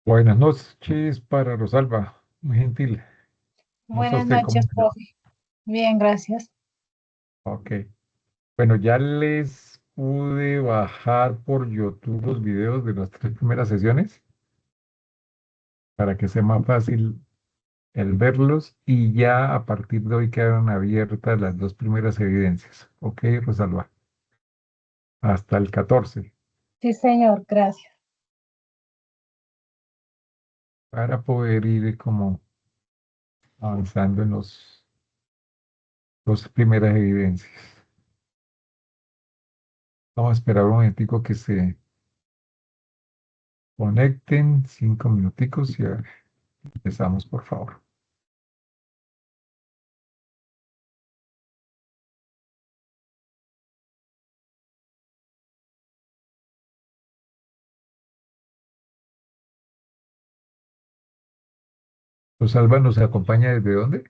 Buenas noches para Rosalba, muy gentil. ¿Cómo está Buenas usted? noches, ¿Cómo se llama? profe. Bien, gracias. Ok. Bueno, ya les pude bajar por YouTube los videos de las tres primeras sesiones para que sea más fácil el verlos y ya a partir de hoy quedan abiertas las dos primeras evidencias. Ok, Rosalba, hasta el 14 Sí, señor, gracias. para poder ir como avanzando en los dos primeras evidencias. Vamos a esperar un momentico que se conecten, 5 minuticos y empezamos, por favor. Rosalba nos acompaña desde dónde?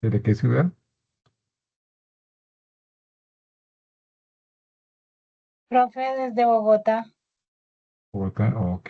¿Desde qué ciudad? Profe, desde Bogotá. Bogotá. Ok.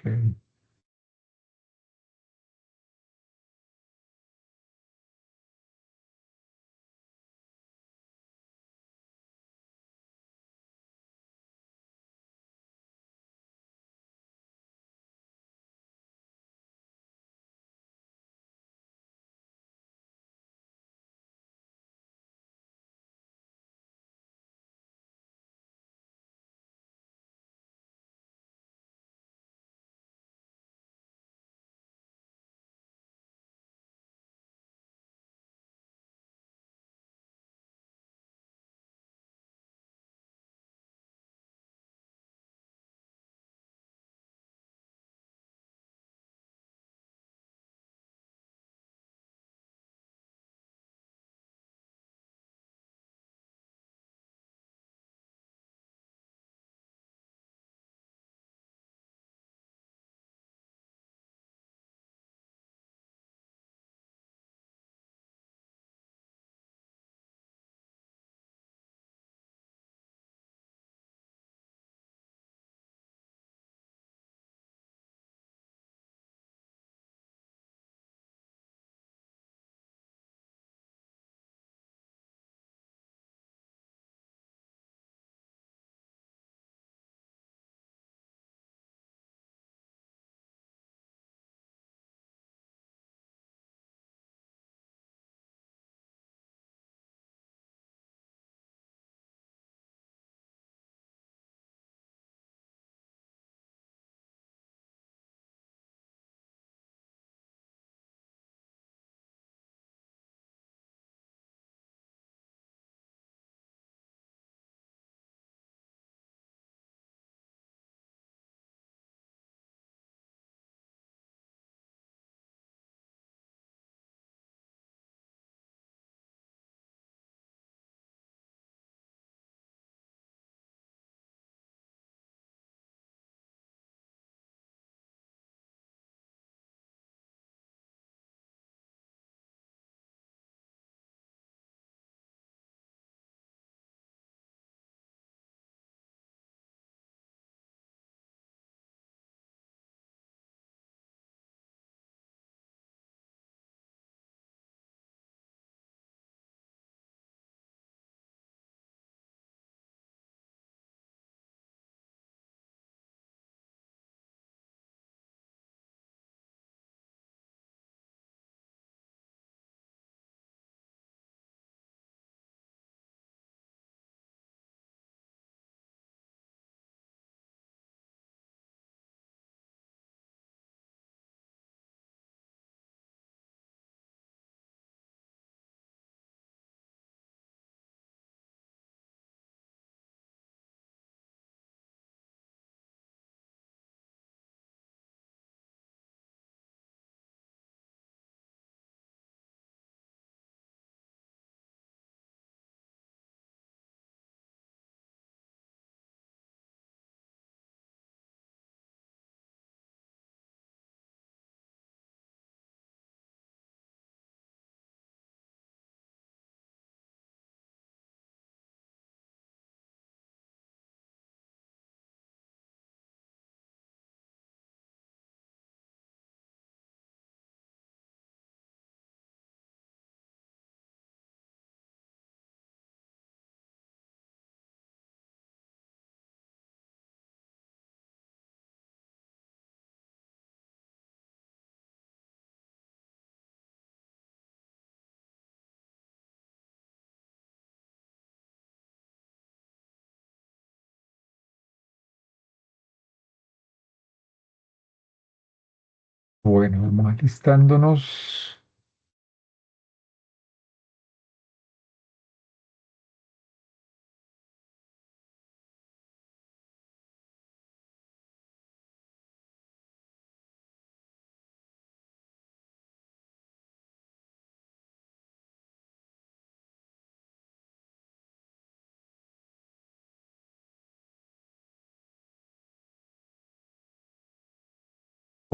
Bueno, vamos alistándonos.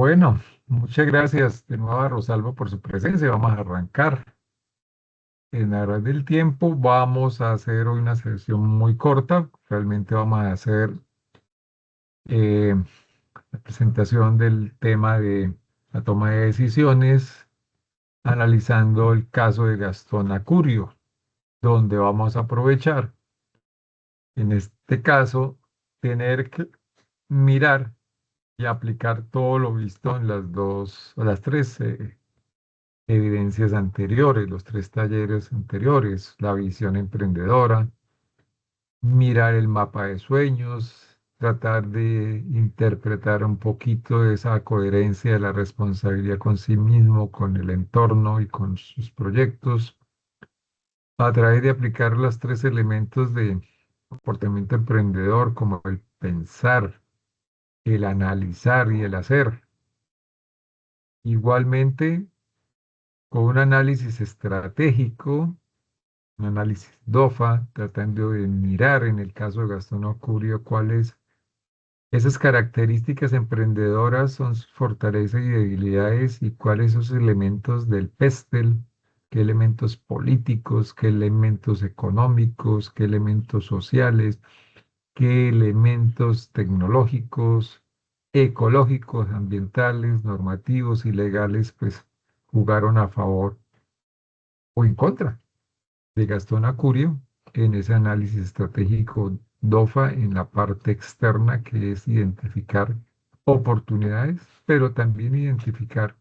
Bueno, muchas gracias de nuevo a Rosalba por su presencia. Vamos a arrancar. En aras del tiempo, vamos a hacer hoy una sesión muy corta. Realmente vamos a hacer eh, la presentación del tema de la toma de decisiones, analizando el caso de Gastón Acurio, donde vamos a aprovechar, en este caso, tener que mirar y aplicar todo lo visto en las dos, o las tres evidencias anteriores, los tres talleres anteriores, la visión emprendedora, mirar el mapa de sueños, tratar de interpretar un poquito esa coherencia de la responsabilidad con sí mismo, con el entorno y con sus proyectos, a través de aplicar los tres elementos de comportamiento emprendedor, como el pensar, el analizar y el hacer. Igualmente, con un análisis estratégico, un análisis DOFA, tratando de mirar en el caso de Gastón Acurio cuáles esas características emprendedoras son sus fortalezas y debilidades y cuáles esos elementos del PESTEL, qué elementos políticos, qué elementos económicos, qué elementos sociales, qué elementos tecnológicos, ecológicos, ambientales, normativos y legales, pues jugaron a favor o en contra de Gastón Acurio en ese análisis estratégico DOFA en la parte externa, que es identificar oportunidades, pero también identificar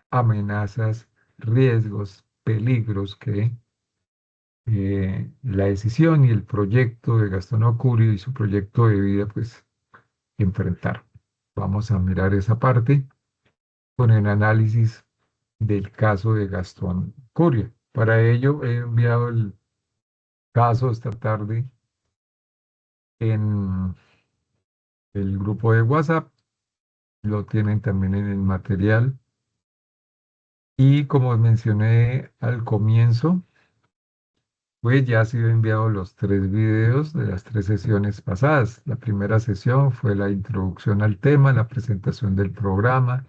amenazas, riesgos, peligros que la decisión y el proyecto de Gastón Acurio y su proyecto de vida, pues, enfrentar. Vamos a mirar esa parte con el análisis del caso de Gastón Acurio. Para ello he enviado el caso esta tarde en el grupo de WhatsApp, lo tienen también en el material. Y como mencioné al comienzo, pues ya ha sido enviado los tres videos de las tres sesiones pasadas. La primera sesión fue la introducción al tema, la presentación del programa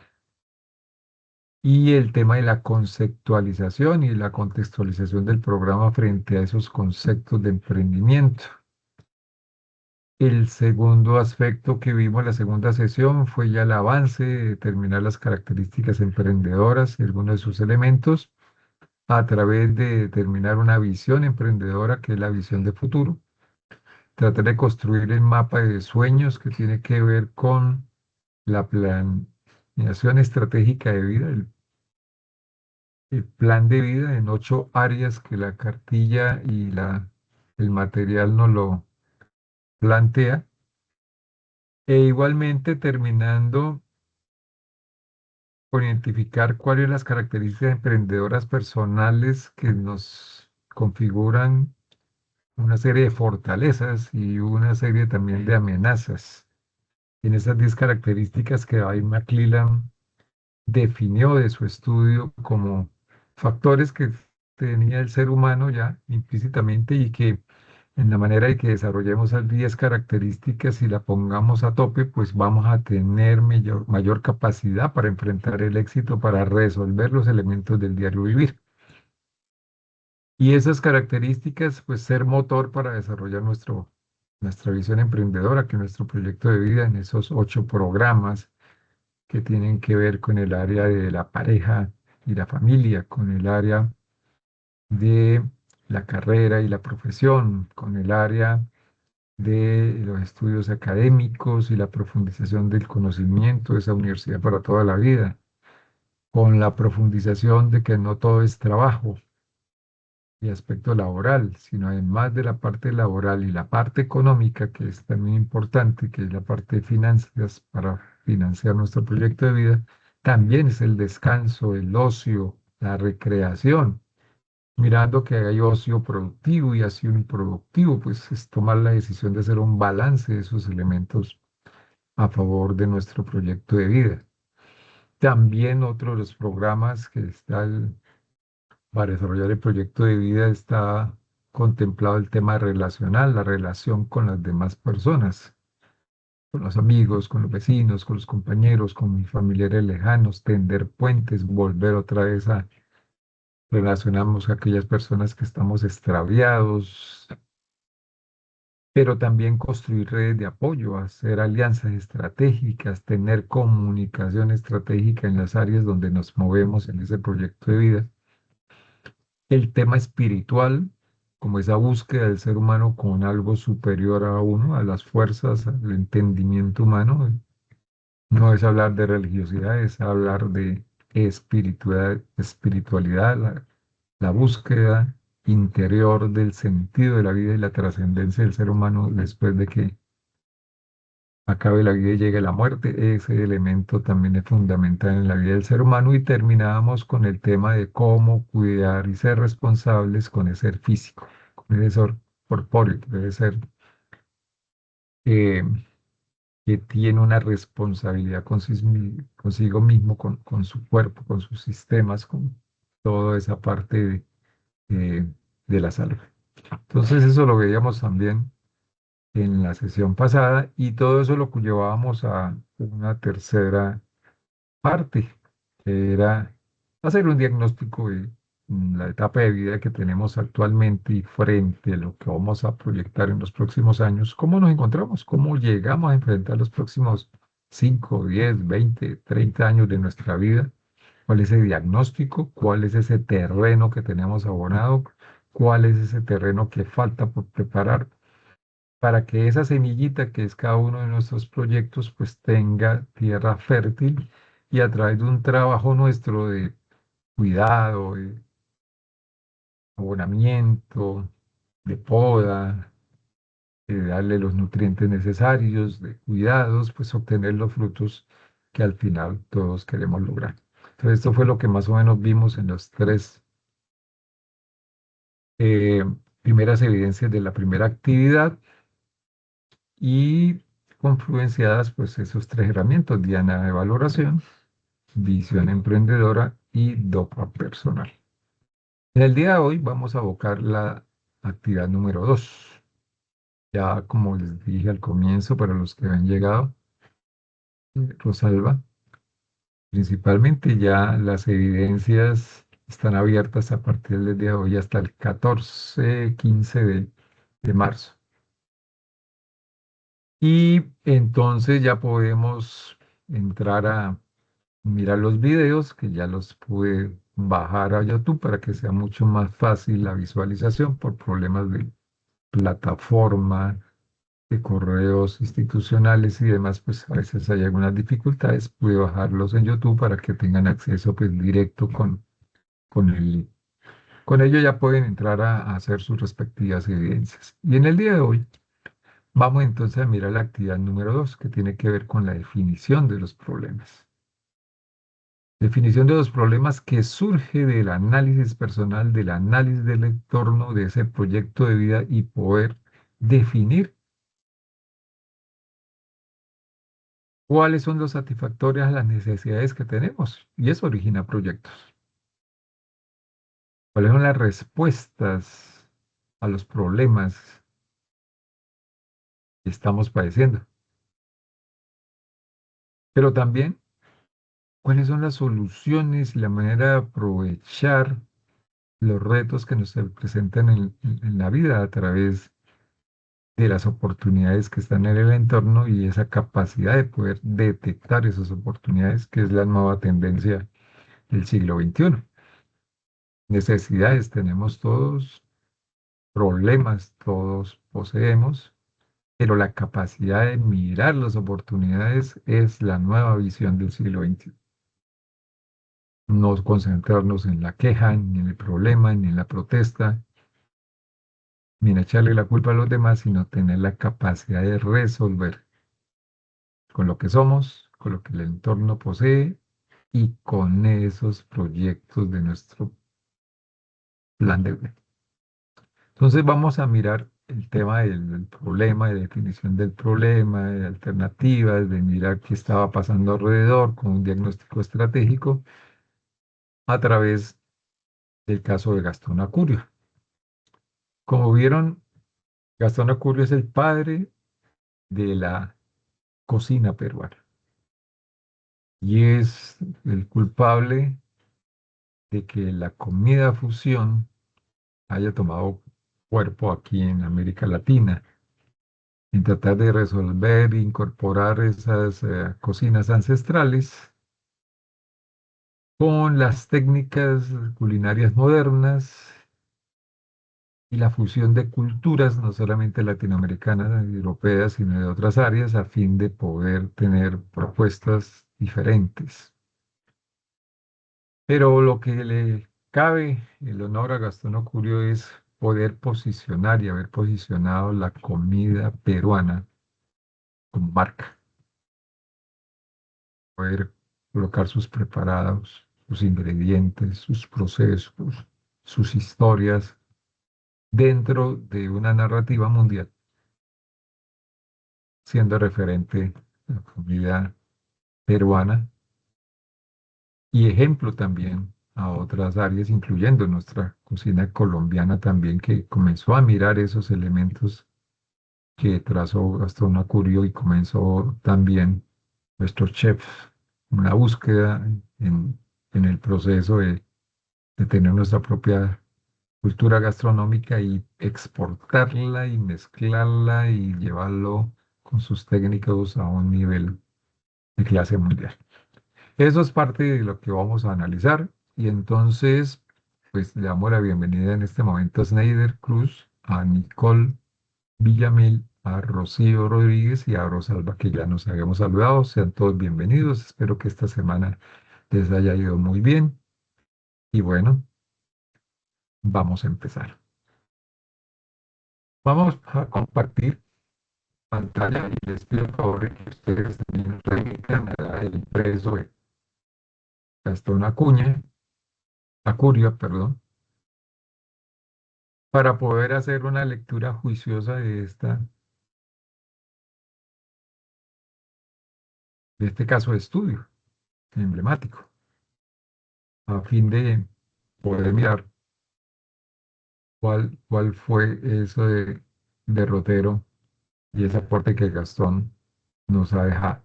y el tema de la conceptualización y la contextualización del programa frente a esos conceptos de emprendimiento. El segundo aspecto que vimos en la segunda sesión fue ya el avance de determinar las características emprendedoras y algunos de sus elementos a través de determinar una visión emprendedora que es la visión de futuro. Tratar de construir el mapa de sueños que tiene que ver con la planeación estratégica de vida, el plan de vida en 8 áreas que la cartilla y el material nos lo plantea. E igualmente terminando por identificar cuáles son las características emprendedoras personales que nos configuran una serie de fortalezas y una serie también de amenazas. En esas 10 características que David McClelland definió de su estudio como factores que tenía el ser humano ya implícitamente y que en la manera de que desarrollemos esas 10 características y la pongamos a tope, pues vamos a tener mayor capacidad para enfrentar el éxito, para resolver los elementos del diario vivir. Y esas características, pues ser motor para desarrollar nuestra visión emprendedora, que es nuestro proyecto de vida en esos 8 programas que tienen que ver con el área de la pareja y la familia, con el área de la carrera y la profesión, con el área de los estudios académicos y la profundización del conocimiento de esa universidad para toda la vida, con la profundización de que no todo es trabajo y aspecto laboral, sino además de la parte laboral y la parte económica, que es también importante, que es la parte de finanzas para financiar nuestro proyecto de vida, también es el descanso, el ocio, la recreación. Mirando que hay ocio productivo y ocio improductivo, pues es tomar la decisión de hacer un balance de esos elementos a favor de nuestro proyecto de vida. También otro de los programas que está para desarrollar el proyecto de vida está contemplado el tema relacional, la relación con las demás personas, con los amigos, con los vecinos, con los compañeros, con mis familiares lejanos, tender puentes, volver otra vez a relacionarnos a aquellas personas que estamos extraviados, pero también construir redes de apoyo, hacer alianzas estratégicas, tener comunicación estratégica en las áreas donde nos movemos en ese proyecto de vida. El tema espiritual, como esa búsqueda del ser humano con algo superior a uno, a las fuerzas, al entendimiento humano. No es hablar de religiosidad, es hablar de espiritualidad, la búsqueda interior del sentido de la vida y la trascendencia del ser humano después de que acabe la vida y llegue la muerte. Ese elemento también es fundamental en la vida del ser humano y terminábamos con el tema de cómo cuidar y ser responsables con el ser físico, con ese ser corpóreo, debe ser eh, que tiene una responsabilidad consigo mismo, con su cuerpo, con sus sistemas, con toda esa parte de la salud. Entonces eso lo veíamos también en la sesión pasada y todo eso lo llevábamos a una tercera parte, que era hacer un diagnóstico de la etapa de vida que tenemos actualmente y frente a lo que vamos a proyectar en los próximos años, cómo nos encontramos, cómo llegamos a enfrentar los próximos 5, 10, 20, 30 años de nuestra vida, cuál es ese diagnóstico, cuál es ese terreno que tenemos abonado, cuál es ese terreno que falta por preparar para que esa semillita que es cada uno de nuestros proyectos pues tenga tierra fértil y a través de un trabajo nuestro de cuidado, de abonamiento, de poda, de darle los nutrientes necesarios, de cuidados, pues obtener los frutos que al final todos queremos lograr. Entonces esto fue lo que más o menos vimos en las tres eh, primeras evidencias de la primera actividad y confluenciadas pues esos tres herramientas: diana de valoración, visión emprendedora y dopa personal. En el día de hoy vamos a abocar la actividad número 2. Ya como les dije al comienzo, para los que han llegado, Rosalba, principalmente ya las evidencias están abiertas a partir del día de hoy hasta el 14, 15 de marzo. Y entonces ya podemos entrar a mirar los videos, que ya los pude bajar a YouTube para que sea mucho más fácil la visualización por problemas de plataforma, de correos institucionales y demás, pues a veces hay algunas dificultades. Pude bajarlos en YouTube para que tengan acceso pues directo con el link. Con ello ya pueden entrar a hacer sus respectivas evidencias. Y en el día de hoy vamos entonces a mirar la actividad número 2, que tiene que ver con la definición de los problemas. Definición de los problemas que surge del análisis personal, del análisis del entorno, de ese proyecto de vida y poder definir cuáles son los satisfactorios a las necesidades que tenemos. Y eso origina proyectos. ¿Cuáles son las respuestas a los problemas que estamos padeciendo? Pero también, ¿cuáles son las soluciones y la manera de aprovechar los retos que nos se presentan en la vida a través de las oportunidades que están en el entorno y esa capacidad de poder detectar esas oportunidades, que es la nueva tendencia del siglo XXI? Necesidades tenemos todos, problemas todos poseemos, pero la capacidad de mirar las oportunidades es la nueva visión del siglo XXI. No concentrarnos en la queja, ni en el problema, ni en la protesta, ni en echarle la culpa a los demás, sino tener la capacidad de resolver con lo que somos, con lo que el entorno posee y con esos proyectos de nuestro plan de vida. Entonces vamos a mirar el tema del problema, de definición del problema, de alternativas, de mirar qué estaba pasando alrededor con un diagnóstico estratégico a través del caso de Gastón Acurio. Como vieron, Gastón Acurio es el padre de la cocina peruana y es el culpable de que la comida fusión haya tomado cuerpo aquí en América Latina, en tratar de resolver e incorporar esas cocinas ancestrales con las técnicas culinarias modernas y la fusión de culturas, no solamente latinoamericanas y europeas, sino de otras áreas, a fin de poder tener propuestas diferentes. Pero lo que le cabe el honor a Gastón Ocurio es poder posicionar y haber posicionado la comida peruana como marca, poder colocar sus preparados, sus ingredientes, sus procesos, sus historias dentro de una narrativa mundial, siendo referente la comida peruana y ejemplo también a otras áreas, incluyendo nuestra cocina colombiana también, que comenzó a mirar esos elementos que trazó Gastón Acurio y comenzó también nuestro chef una búsqueda en el proceso de tener nuestra propia cultura gastronómica y exportarla y mezclarla y llevarlo con sus técnicos a un nivel de clase mundial. Eso es parte de lo que vamos a analizar y entonces pues le damos la bienvenida en este momento a Sneider Cruz, a Nicole Villamil, a Rocío Rodríguez y a Rosalba, que ya nos habíamos saludado. Sean todos bienvenidos. Espero que esta semana les haya ido muy bien. Y bueno, vamos a empezar. Vamos a compartir pantalla y les pido el favor de que ustedes también remitan el impreso de Gastón Acurio, perdón, para poder hacer una lectura juiciosa de este caso de estudio emblemático, a fin de poder mirar cuál fue eso de derrotero y ese aporte que Gastón nos ha dejado.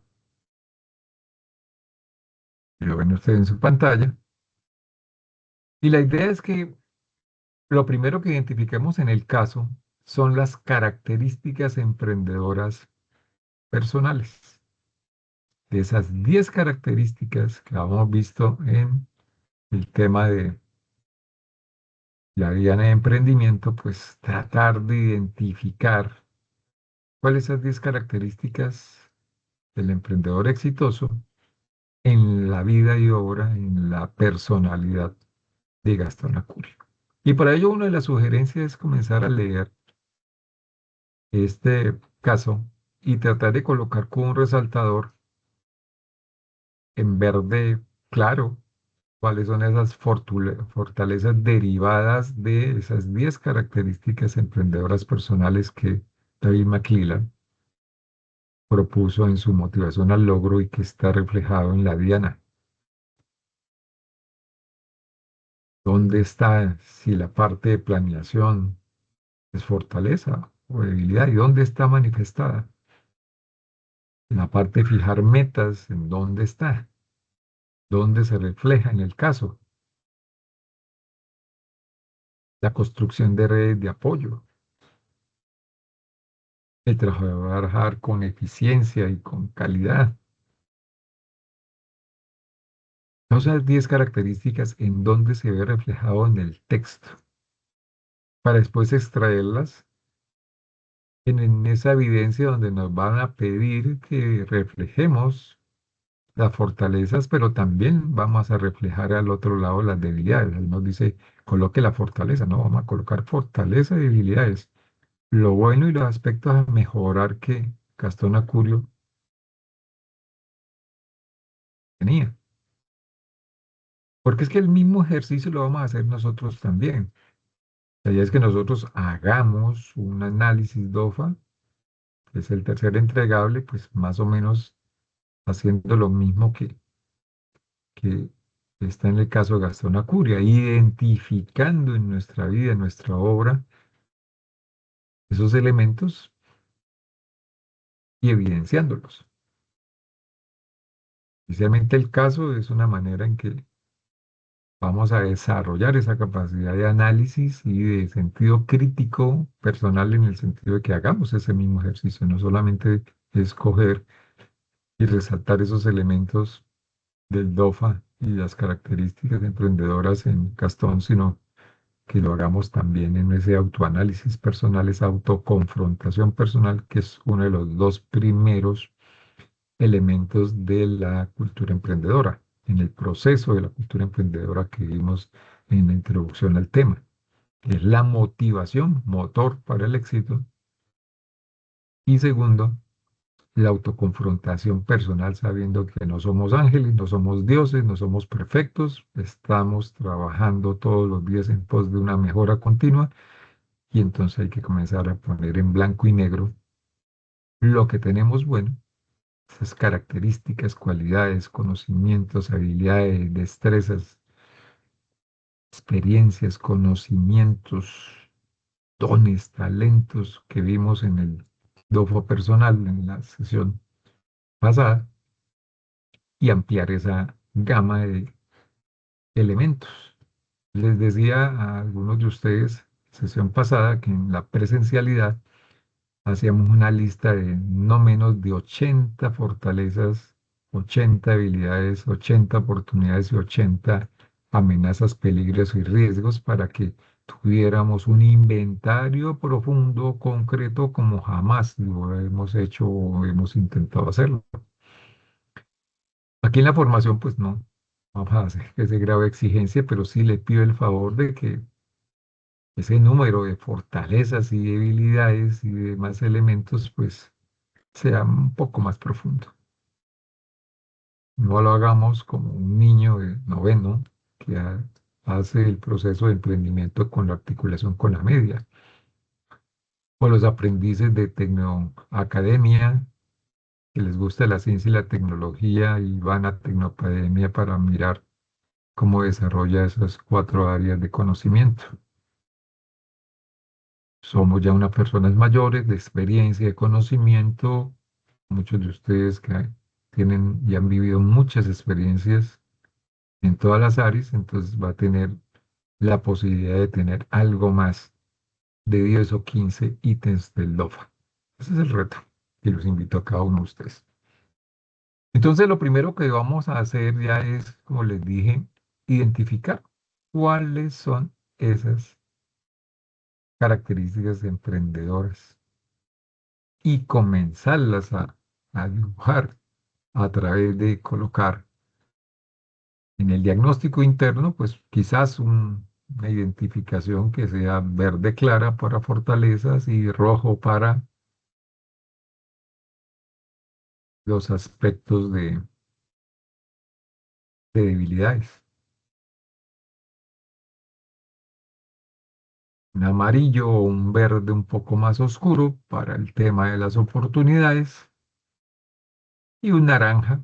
Y lo ven ustedes en su pantalla. Y la idea es que lo primero que identifiquemos en el caso son las características emprendedoras personales. De esas 10 características que hemos visto en el tema de la guía de emprendimiento, pues tratar de identificar cuáles son esas 10 características del emprendedor exitoso en la vida y obra, en la personalidad de Gastón Acurio. Y para ello una de las sugerencias es comenzar a leer este caso y tratar de colocar con un resaltador en verde claro cuáles son esas fortalezas derivadas de esas 10 características emprendedoras personales que David McClelland propuso en su motivación al logro y que está reflejado en la Diana. ¿Dónde está si la parte de planeación es fortaleza o debilidad? ¿Y dónde está manifestada? En la parte de fijar metas, ¿en dónde está? ¿Dónde se refleja en el caso? La construcción de redes de apoyo, el trabajar con eficiencia y con calidad. Esas 10 características en dónde se ve reflejado en el texto, para después extraerlas en esa evidencia donde nos van a pedir que reflejemos las fortalezas, pero también vamos a reflejar al otro lado las debilidades. Él nos dice, coloque la fortaleza, no, vamos a colocar fortaleza y debilidades. Lo bueno y los aspectos a mejorar que Gastón Acurio tenía. Porque es que el mismo ejercicio lo vamos a hacer nosotros también. La idea es que nosotros hagamos un análisis DOFA, que es el tercer entregable, pues más o menos haciendo lo mismo que está en el caso de Gastón Acuria, identificando en nuestra vida, en nuestra obra, esos elementos y evidenciándolos. Especialmente el caso es una manera en que vamos a desarrollar esa capacidad de análisis y de sentido crítico personal en el sentido de que hagamos ese mismo ejercicio, no solamente escoger y resaltar esos elementos del DOFA y las características emprendedoras en Gastón, sino que lo hagamos también en ese autoanálisis personal, esa autoconfrontación personal, que es uno de los dos primeros elementos de la cultura emprendedora, en el proceso de la cultura emprendedora que vimos en la introducción al tema, que es la motivación, motor para el éxito. Y segundo, la autoconfrontación personal, sabiendo que no somos ángeles, no somos dioses, no somos perfectos, estamos trabajando todos los días en pos de una mejora continua y entonces hay que comenzar a poner en blanco y negro lo que tenemos bueno, esas características, cualidades, conocimientos, habilidades, destrezas, experiencias, conocimientos, dones, talentos que vimos en el DOFO personal en la sesión pasada y ampliar esa gama de elementos. Les decía a algunos de ustedes, sesión pasada, que en la presencialidad hacíamos una lista de no menos de 80 fortalezas, 80 habilidades, 80 oportunidades y 80 amenazas, peligros y riesgos para que tuviéramos un inventario profundo, concreto, como jamás lo hemos hecho o hemos intentado hacerlo. Aquí en la formación, pues no vamos a hacer ese grado de exigencia, pero sí le pido el favor de que ese número de fortalezas y debilidades y demás elementos, pues sea un poco más profundo. No lo hagamos como un niño de noveno que hace el proceso de emprendimiento con la articulación con la media, o los aprendices de Tecnoacademia que les gusta la ciencia y la tecnología y van a Tecnoacademia para mirar cómo desarrolla esas cuatro áreas de conocimiento. Somos ya unas personas mayores de experiencia, de conocimiento, muchos de ustedes que tienen y han vivido muchas experiencias en todas las áreas, entonces va a tener la posibilidad de tener algo más de 10 o 15 ítems del LOFA. Ese es el reto y los invito a cada uno de ustedes. Entonces, lo primero que vamos a hacer ya es, como les dije, identificar cuáles son esas características emprendedoras y comenzarlas a dibujar a través de colocar en el diagnóstico interno, pues quizás una identificación que sea verde clara para fortalezas y rojo para los aspectos de debilidades. Un amarillo o un verde un poco más oscuro para el tema de las oportunidades y un naranja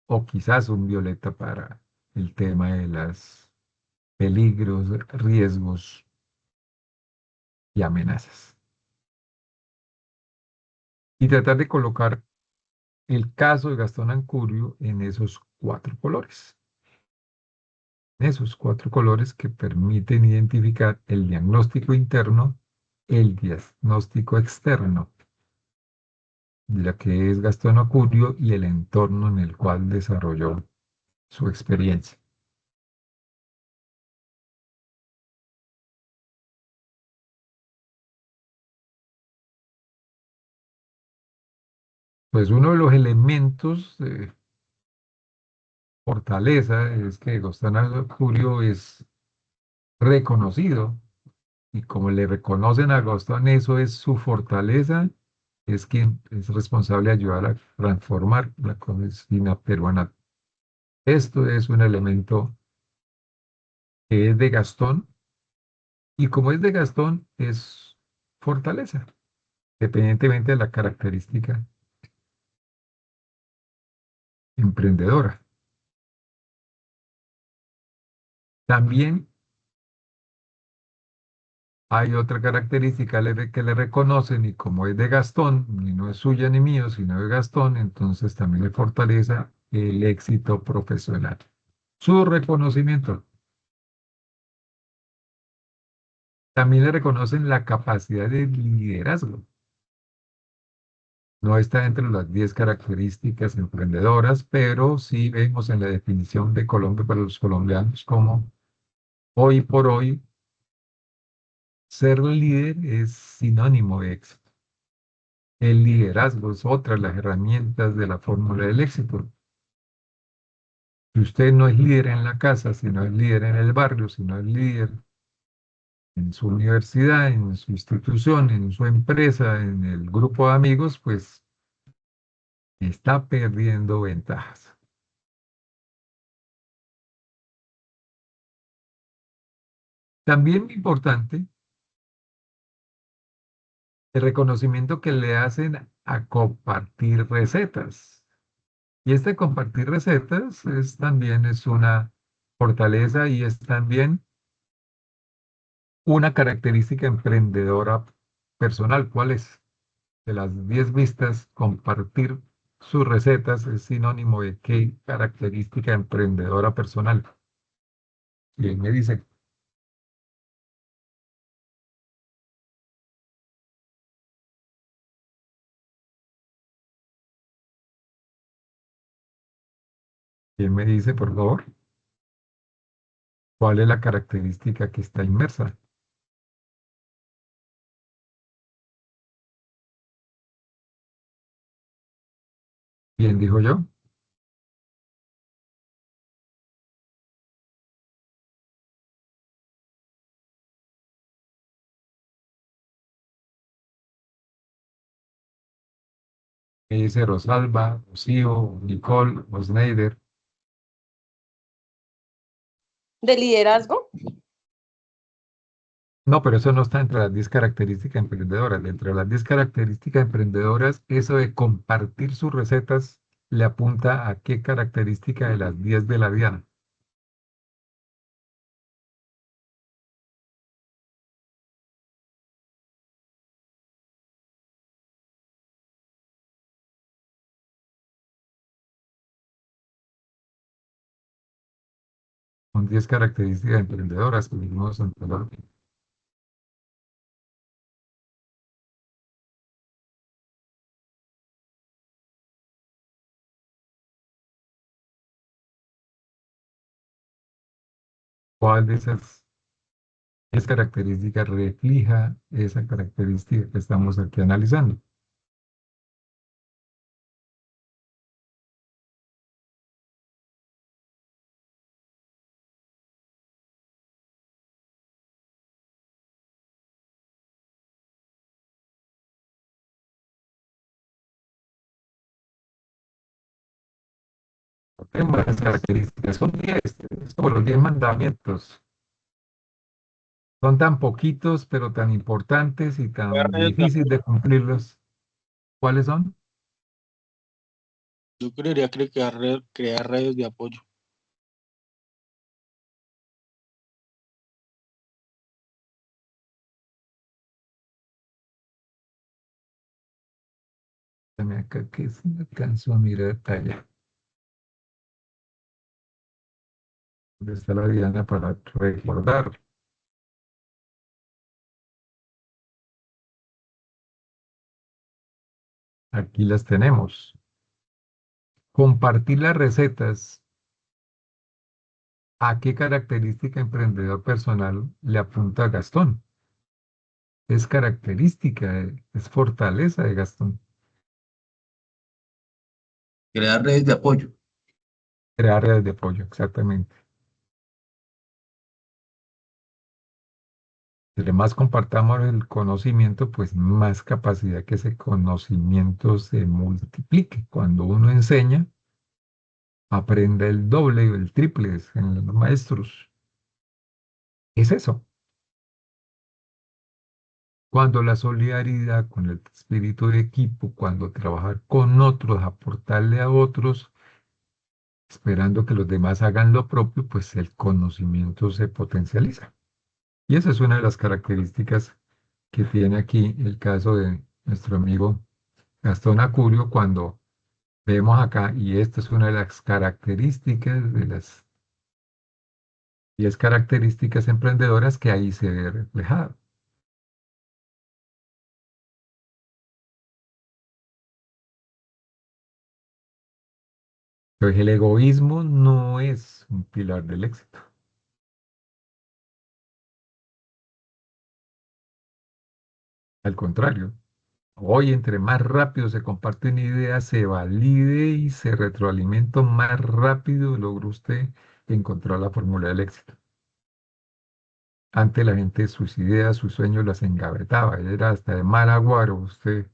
o quizás un violeta para el tema de los peligros, riesgos y amenazas. Y tratar de colocar el caso de Gastón Ancurio en esos cuatro colores. Esos cuatro colores que permiten identificar el diagnóstico interno, el diagnóstico externo, de la que es Gastón Acurio y el entorno en el cual desarrolló su experiencia. Pues uno de los elementos de fortaleza es que Gastón Acurio es reconocido y como le reconocen a Gastón, eso es su fortaleza, es quien es responsable de ayudar a transformar la cocina peruana Esto es un elemento que es de Gastón y como es de Gastón es fortaleza, independientemente de la característica emprendedora. También hay otra característica que le reconocen y como es de Gastón, y no es suya ni mío, sino de Gastón, entonces también le fortaleza el éxito profesional. Su reconocimiento. También le reconocen la capacidad de liderazgo. No está entre las 10 características emprendedoras, pero sí vemos en la definición de Colombia para los colombianos como hoy por hoy ser líder es sinónimo de éxito. El liderazgo es otra de las herramientas de la fórmula del éxito. Si usted no es líder en la casa, si no es líder en el barrio, si no es líder en su universidad, en su institución, en su empresa, en el grupo de amigos, pues está perdiendo ventajas. También importante el reconocimiento que le hacen a compartir recetas. Y este compartir recetas también es una fortaleza y es también una característica emprendedora personal. ¿Cuál es? De las 10 vistas, compartir sus recetas es sinónimo de qué característica emprendedora personal. Y él me dice, ¿quién me dice, por favor, cuál es la característica que está inmersa? ¿Quién dijo yo? Me dice Rosalba, Rocío, Nicole, Osneider. ¿De liderazgo? No, pero eso no está entre las 10 características emprendedoras. Dentro de las 10 características emprendedoras, eso de compartir sus recetas le apunta a qué característica de las 10 de la Diana. Son 10 características emprendedoras que vimos anteriormente. ¿Cuál de esas 10 características refleja esa característica que estamos aquí analizando? Tenemos las características, son 10, es como los 10 mandamientos. Son tan poquitos, pero tan importantes y Crear tan redes de difíciles de apoyo. cumplirlos. ¿Cuáles son? Yo creería que crear redes de apoyo. Dame acá que si no alcanzo a mirar allá. ¿Dónde está la Diana para recordar? Aquí las tenemos. Compartir las recetas. ¿A qué característica emprendedor personal le apunta Gastón? Es característica, es fortaleza de Gastón. Crear redes de apoyo. Crear redes de apoyo, exactamente. Entre más compartamos el conocimiento, pues más capacidad que ese conocimiento se multiplique. Cuando uno enseña, aprenda el doble o el triple en los maestros. Es eso. Cuando la solidaridad, con el espíritu de equipo, cuando trabajar con otros, aportarle a otros, esperando que los demás hagan lo propio, pues el conocimiento se potencializa. Y esa es una de las características que tiene aquí el caso de nuestro amigo Gastón Acurio cuando vemos acá, y esta es una de las características de las 10 características emprendedoras que ahí se ve reflejado. Entonces el egoísmo no es un pilar del éxito. Al contrario, hoy entre más rápido se comparten ideas, se valide y se retroalimenta, más rápido logra usted encontrar la fórmula del éxito. Antes la gente sus ideas, sus sueños las engavetaba, era hasta de mal agüero usted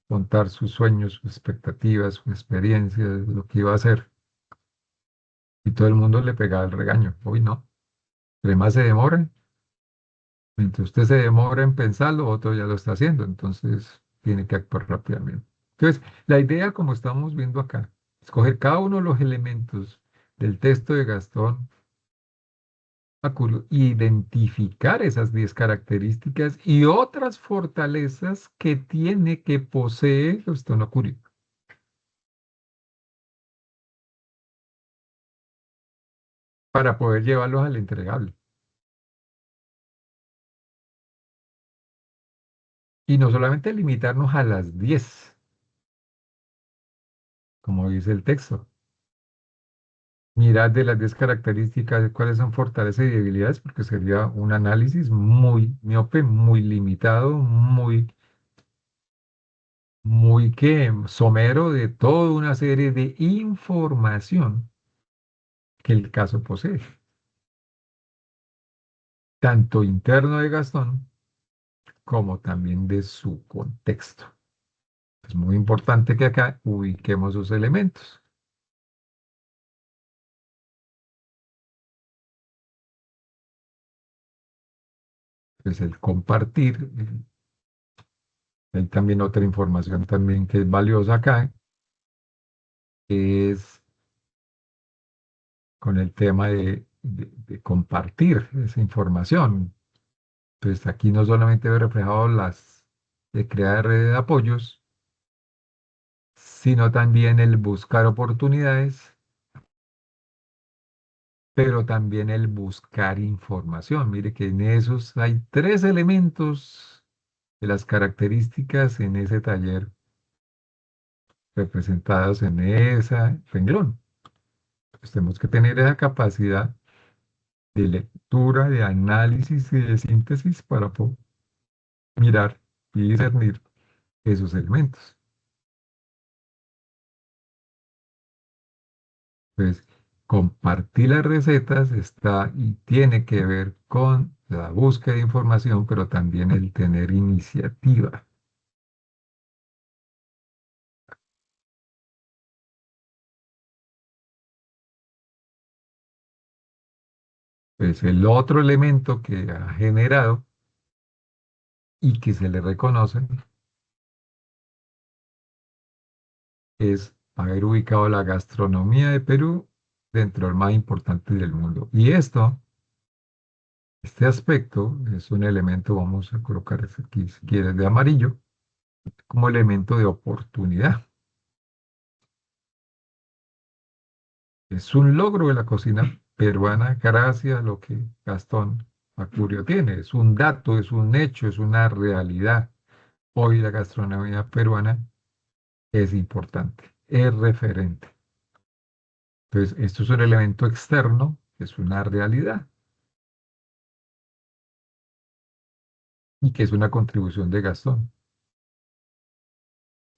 contar sus sueños, sus expectativas, sus experiencias, lo que iba a hacer. Y todo el mundo le pegaba el regaño. Hoy no. Entre más se demore, mientras usted se demora en pensarlo, otro ya lo está haciendo. Entonces tiene que actuar rápidamente. Entonces, la idea, como estamos viendo acá, es coger cada uno de los elementos del texto de Gastón Acurio, identificar esas 10 características y otras fortalezas que tiene, que posee Gastón Acurio para poder llevarlos al entregable. Y no solamente limitarnos a las 10, como dice el texto. Mirad de las 10 características cuáles son fortalezas y debilidades, porque sería un análisis muy miope, muy limitado, muy somero de toda una serie de información que el caso posee, tanto interno de Gastón como también de su contexto. Es muy importante que acá ubiquemos sus elementos. Pues el compartir, hay también otra información también que es valiosa acá, que es con el tema de compartir esa información. Entonces aquí no solamente veo reflejado las de crear redes de apoyos, sino también el buscar oportunidades, pero también el buscar información. Mire que en esos hay 3 elementos de las características en ese taller representados en ese renglón. Pues tenemos que tener esa capacidad de lectura, de análisis y de síntesis para poder mirar y discernir esos elementos. Pues compartir las recetas está y tiene que ver con la búsqueda de información, pero también el tener iniciativa. Pues el otro elemento que ha generado y que se le reconoce es haber ubicado la gastronomía de Perú dentro del más importante del mundo. Y este aspecto es un elemento, vamos a colocar aquí si quieres de amarillo, como elemento de oportunidad. Es un logro de la cocina peruana gracias a lo que Gastón Acurio tiene. Es un dato, es un hecho, es una realidad. Hoy la gastronomía peruana es importante, es referente. Entonces, esto es un elemento externo, es una realidad y que es una contribución de Gastón.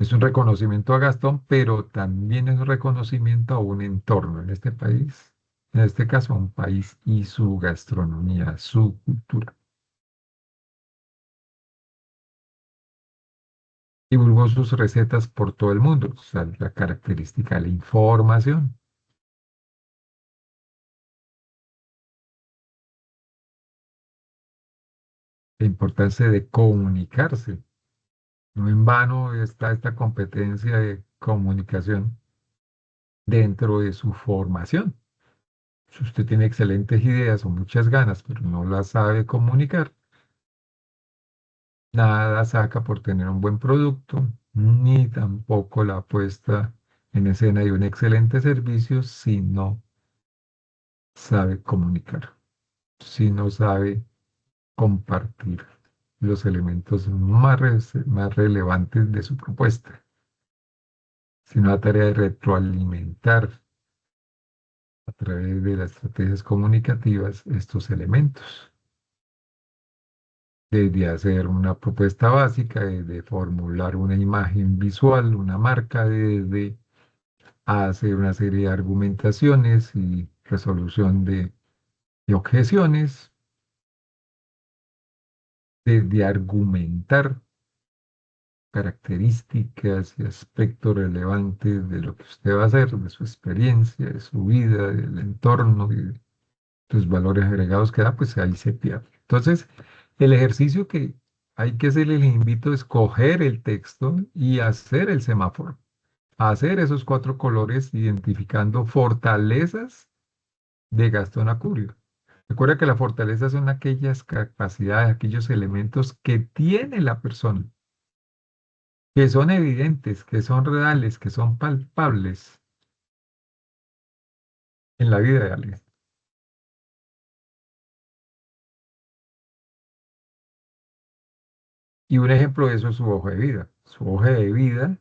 Es un reconocimiento a Gastón, pero también es un reconocimiento a un entorno en este país, en este caso a un país y su gastronomía, su cultura. Divulgó sus recetas por todo el mundo, o sea, la característica de la información. la importancia de comunicarse. No en vano está esta competencia de comunicación dentro de su formación. Si usted tiene excelentes ideas o muchas ganas, pero no las sabe comunicar, nada saca por tener un buen producto, ni tampoco la puesta en escena de un excelente servicio si no sabe comunicar, si no sabe compartir los elementos más relevantes de su propuesta, sino la tarea de retroalimentar a través de las estrategias comunicativas estos elementos. Desde hacer una propuesta básica, desde formular una imagen visual, una marca, desde hacer una serie de argumentaciones y resolución de objeciones, desde argumentar características y aspectos relevantes de lo que usted va a hacer, de su experiencia, de su vida, del entorno y de los valores agregados que da, pues ahí se pierde. Entonces, el ejercicio que hay que hacer, les invito a escoger el texto y hacer el semáforo, hacer esos cuatro colores identificando fortalezas de Gastón Acurio. Recuerda que las fortalezas son aquellas capacidades, aquellos elementos que tiene la persona, que son evidentes, que son reales, que son palpables en la vida de alguien. Y un ejemplo de eso es su hoja de vida. Su hoja de vida,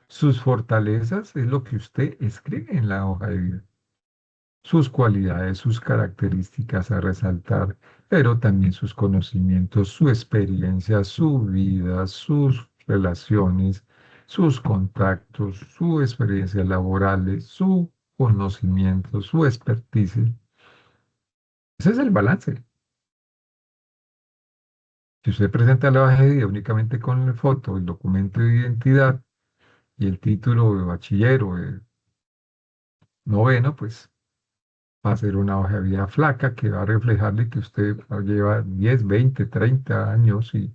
sus fortalezas es lo que usted escribe en la hoja de vida. Sus cualidades, sus características a resaltar, pero también sus conocimientos, su experiencia, su vida, sus relaciones, sus contactos, su experiencia laborales, su conocimiento, su expertise. Ese es el balance. Si usted presenta la hoja de vida únicamente con la foto, el documento de identidad y el título de bachiller o de noveno, pues va a ser una hoja de vida flaca que va a reflejarle que usted lleva 10, 20, 30 años y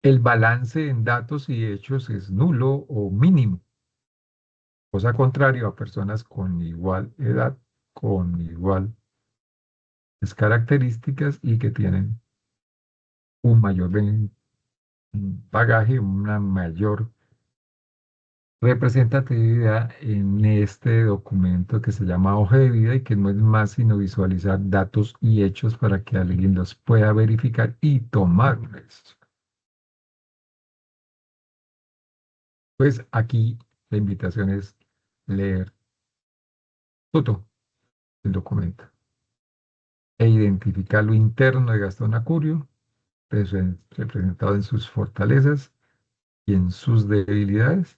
el balance en datos y hechos es nulo o mínimo. Cosa contraria a personas con igual edad, con iguales características y que tienen un mayor bagaje, una mayor representatividad en este documento que se llama hoja de vida y que no es más sino visualizar datos y hechos para que alguien los pueda verificar y tomar una decisión. Pues aquí la invitación es leer todo el documento e identificar lo interno de Gastón Acurio, representado en sus fortalezas y en sus debilidades,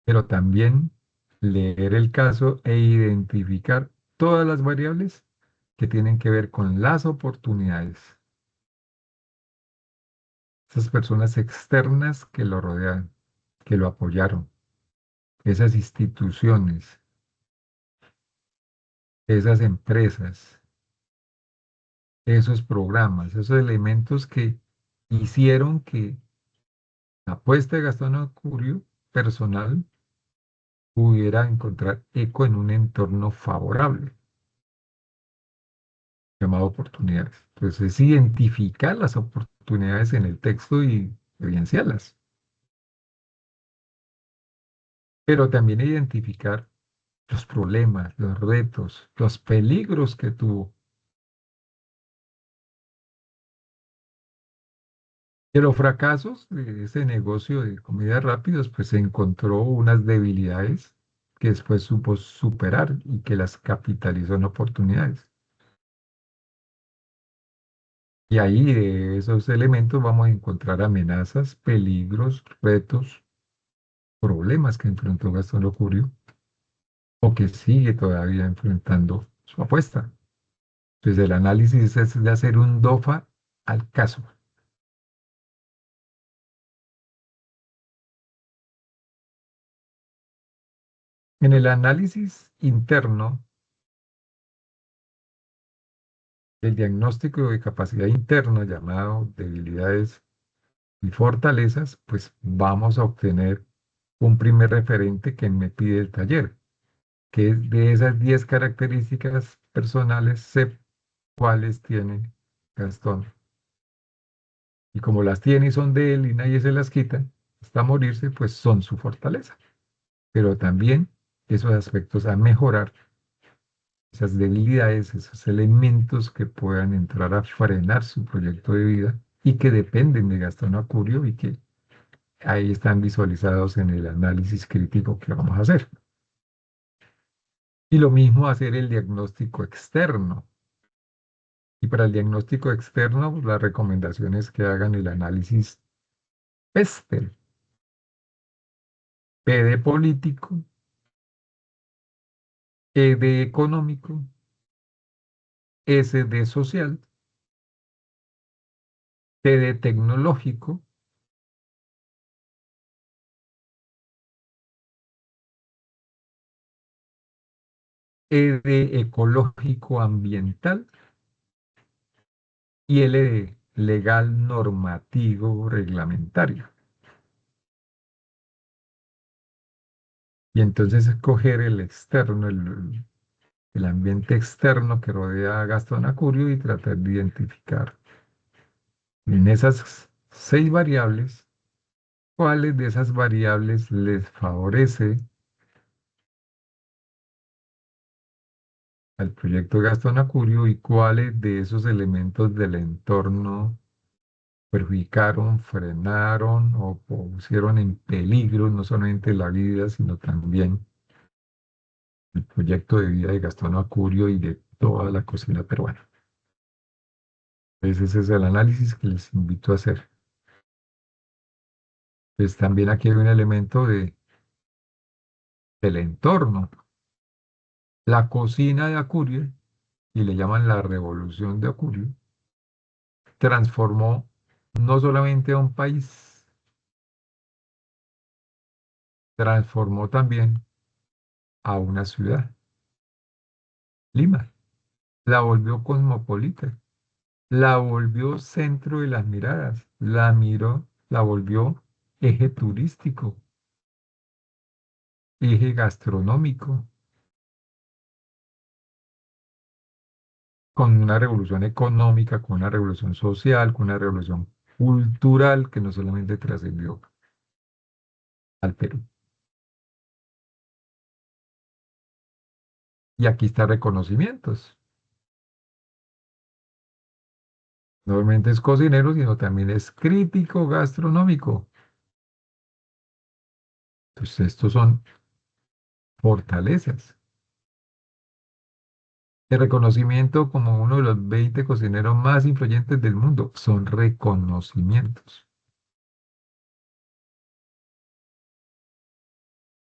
pero también leer el caso e identificar todas las variables que tienen que ver con las oportunidades. Esas personas externas que lo rodean, que lo apoyaron, esas instituciones, esas empresas, esos programas, esos elementos que hicieron que la apuesta de Gastón Acurio personal pudiera encontrar eco en un entorno favorable, llamado oportunidades. Entonces, es identificar las oportunidades en el texto y evidenciarlas, pero también identificar los problemas, los retos, los peligros que tuvo. De los fracasos de ese negocio de comidas rápidas, pues se encontró unas debilidades que después supo superar y que las capitalizó en oportunidades. Y ahí de esos elementos vamos a encontrar amenazas, peligros, retos, problemas que enfrentó Gastón Locurio o que sigue todavía enfrentando su apuesta. Entonces el análisis es de hacer un DOFA al caso. En el análisis interno el diagnóstico de capacidad interna llamado debilidades y fortalezas, pues vamos a obtener un primer referente que me pide el taller, que es de esas 10 características personales, sé cuáles tiene Gastón. Y como las tiene y son de él y nadie se las quita, hasta morirse, pues son su fortaleza. Pero también esos aspectos a mejorar, esas debilidades, esos elementos que puedan entrar a frenar su proyecto de vida y que dependen de Gastón Acurio y que ahí están visualizados en el análisis crítico que vamos a hacer. Y lo mismo hacer el diagnóstico externo. Y para el diagnóstico externo, pues, la recomendación es que hagan el análisis PESTEL. P de político, E de económico, S de social, T de tecnológico, E de ecológico ambiental y L de legal normativo reglamentario. Y entonces escoger el externo, el ambiente externo que rodea a Gastón Acurio y tratar de identificar en esas 6 variables cuáles de esas variables les favorece al proyecto de Gastón Acurio y cuáles de esos elementos del entorno perjudicaron, frenaron o pusieron en peligro no solamente la vida, sino también el proyecto de vida de Gastón Acurio y de toda la cocina peruana. Ese es el análisis que les invito a hacer. Pues también aquí hay un elemento del entorno. La cocina de Acurio, y le llaman la revolución de Acurio, transformó no solamente a un país, transformó también a una ciudad, Lima. La volvió cosmopolita, la volvió centro de las miradas, la volvió eje turístico, eje gastronómico, con una revolución económica, con una revolución social, con una revolución cultural que no solamente trascendió al Perú. Y aquí está reconocimientos. No solamente es cocinero, sino también es crítico gastronómico. Entonces, estos son fortalezas. El reconocimiento como uno de los 20 cocineros más influyentes del mundo son reconocimientos.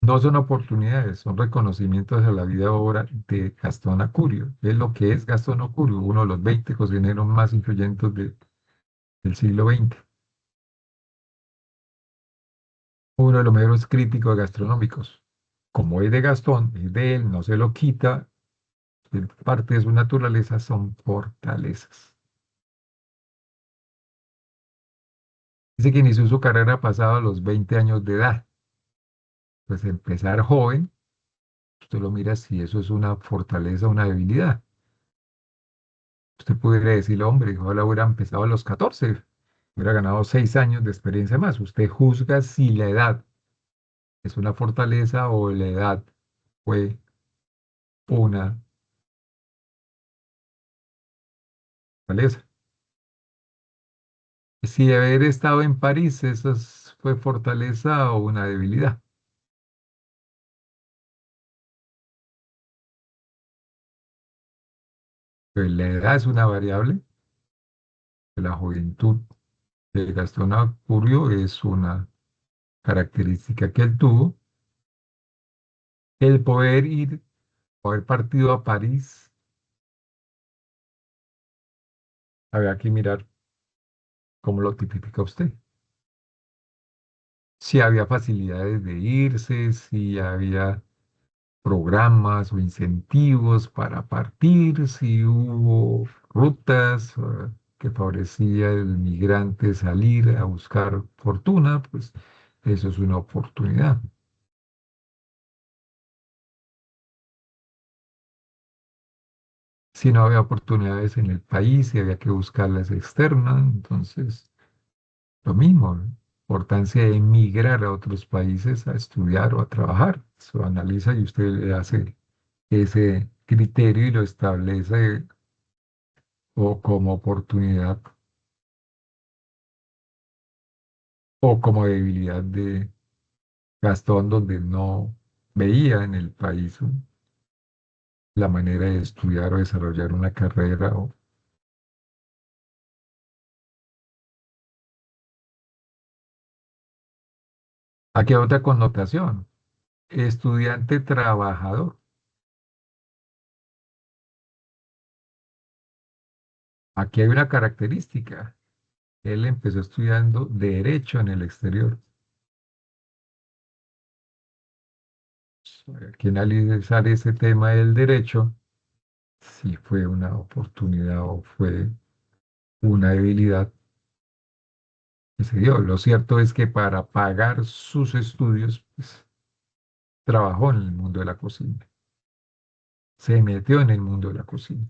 No son oportunidades, son reconocimientos a la vida obra de Gastón Acurio. Es lo que es Gastón Acurio, uno de los 20 cocineros más influyentes del siglo XX. Uno de los mejores críticos gastronómicos. Como es de Gastón, es de él, no se lo quita, es parte de su naturaleza, son fortalezas. Dice que inició su carrera pasada a los 20 años de edad. Pues empezar joven, usted lo mira si eso es una fortaleza o una debilidad. Usted pudiera decirle, hombre, ojalá hubiera empezado a los 14, hubiera ganado 6 años de experiencia más. Usted juzga si la edad es una fortaleza o la edad fue una fortaleza. Si haber estado en París, fue fortaleza o una debilidad. Pues la edad es una variable, la juventud de Gastón Acurio es una característica que él tuvo. El poder ir, haber partido a París, había que mirar cómo lo tipifica usted. Si había facilidades de irse, si había programas o incentivos para partir, si hubo rutas que favorecía al migrante salir a buscar fortuna, pues eso es una oportunidad. Si no había oportunidades en el país y había que buscarlas externas, entonces lo mismo, ¿no? Importancia de emigrar a otros países a estudiar o a trabajar. Eso analiza y usted le hace ese criterio y lo establece o como oportunidad o como debilidad de Gastón, donde no veía en el país la manera de estudiar o desarrollar una carrera. Aquí hay otra connotación, estudiante trabajador. Aquí hay una característica. Él empezó estudiando derecho en el exterior. Aquí analizar ese tema del derecho, si fue una oportunidad o fue una debilidad que se dio. Lo cierto es que para pagar sus estudios, pues, trabajó en el mundo de la cocina, se metió en el mundo de la cocina.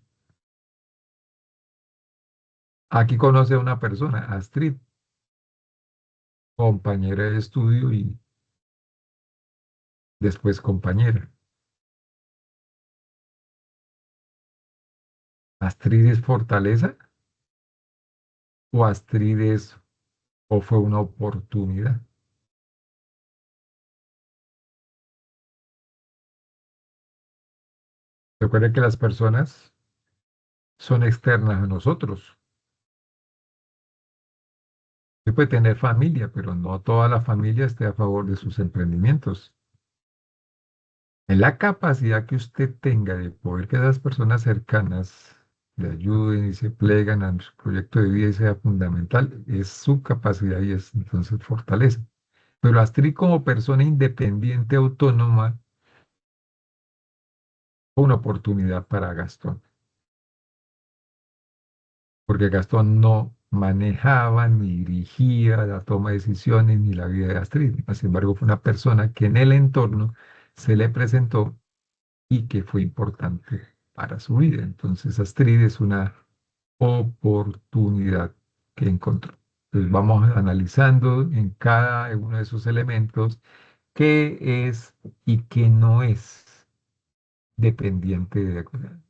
Aquí conoce a una persona, Astrid, compañera de estudio y después compañera. ¿Astrid es fortaleza o Astrid es o fue una oportunidad? Recuerda que las personas son externas a nosotros. Usted puede tener familia, pero no toda la familia esté a favor de sus emprendimientos. En la capacidad que usted tenga de poder que esas personas cercanas le ayuden y se plegan a su proyecto de vida y sea fundamental, es su capacidad y es entonces fortaleza. Pero Astrid como persona independiente, autónoma, fue una oportunidad para Gastón, porque Gastón no manejaba ni dirigía la toma de decisiones ni la vida de Astrid. Sin embargo, fue una persona que en el entorno se le presentó y que fue importante para su vida. Entonces, Astrid es una oportunidad que encontró. Entonces, vamos analizando en cada uno de esos elementos qué es y qué no es dependiente de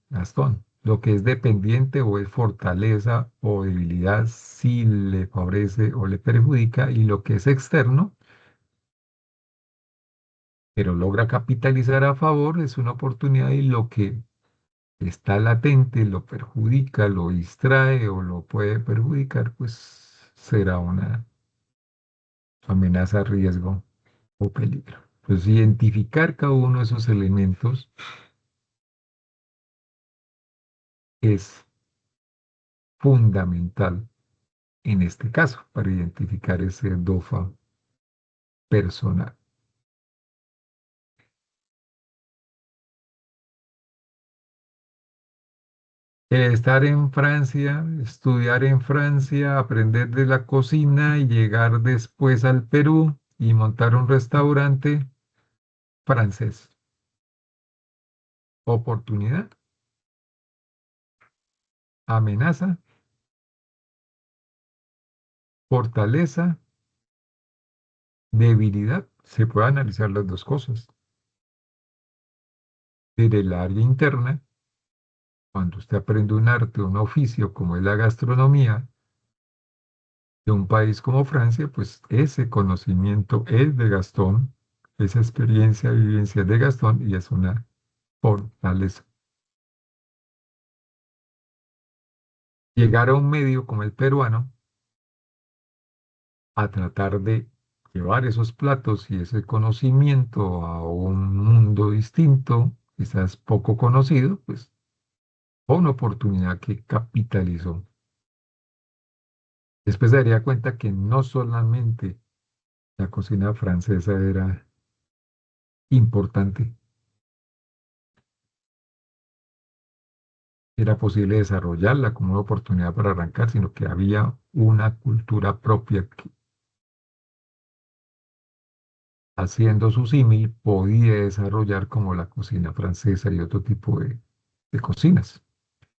Gastón. Lo que es dependiente o es fortaleza o debilidad si le favorece o le perjudica, y lo que es externo, pero logra capitalizar a favor, es una oportunidad, y lo que está latente, lo perjudica, lo distrae o lo puede perjudicar, pues será una amenaza, riesgo o peligro. Pues identificar cada uno de esos elementos es fundamental en este caso para identificar ese DOFA personal. Estar en Francia, estudiar en Francia, aprender de la cocina y llegar después al Perú y montar un restaurante francés. Oportunidad, amenaza, fortaleza, debilidad. Se puede analizar las dos cosas. Desde el área interna, cuando usted aprende un arte, un oficio como es la gastronomía de un país como Francia, pues ese conocimiento es de Gastón, esa experiencia, vivencia es de Gastón y es una fortaleza. Llegar a un medio como el peruano a tratar de llevar esos platos y ese conocimiento a un mundo distinto, quizás poco conocido, pues fue una oportunidad que capitalizó. Después se daría cuenta que no solamente la cocina francesa era importante, era posible desarrollarla como una oportunidad para arrancar, sino que había una cultura propia que, haciendo su símil, podía desarrollar como la cocina francesa y otro tipo de cocinas.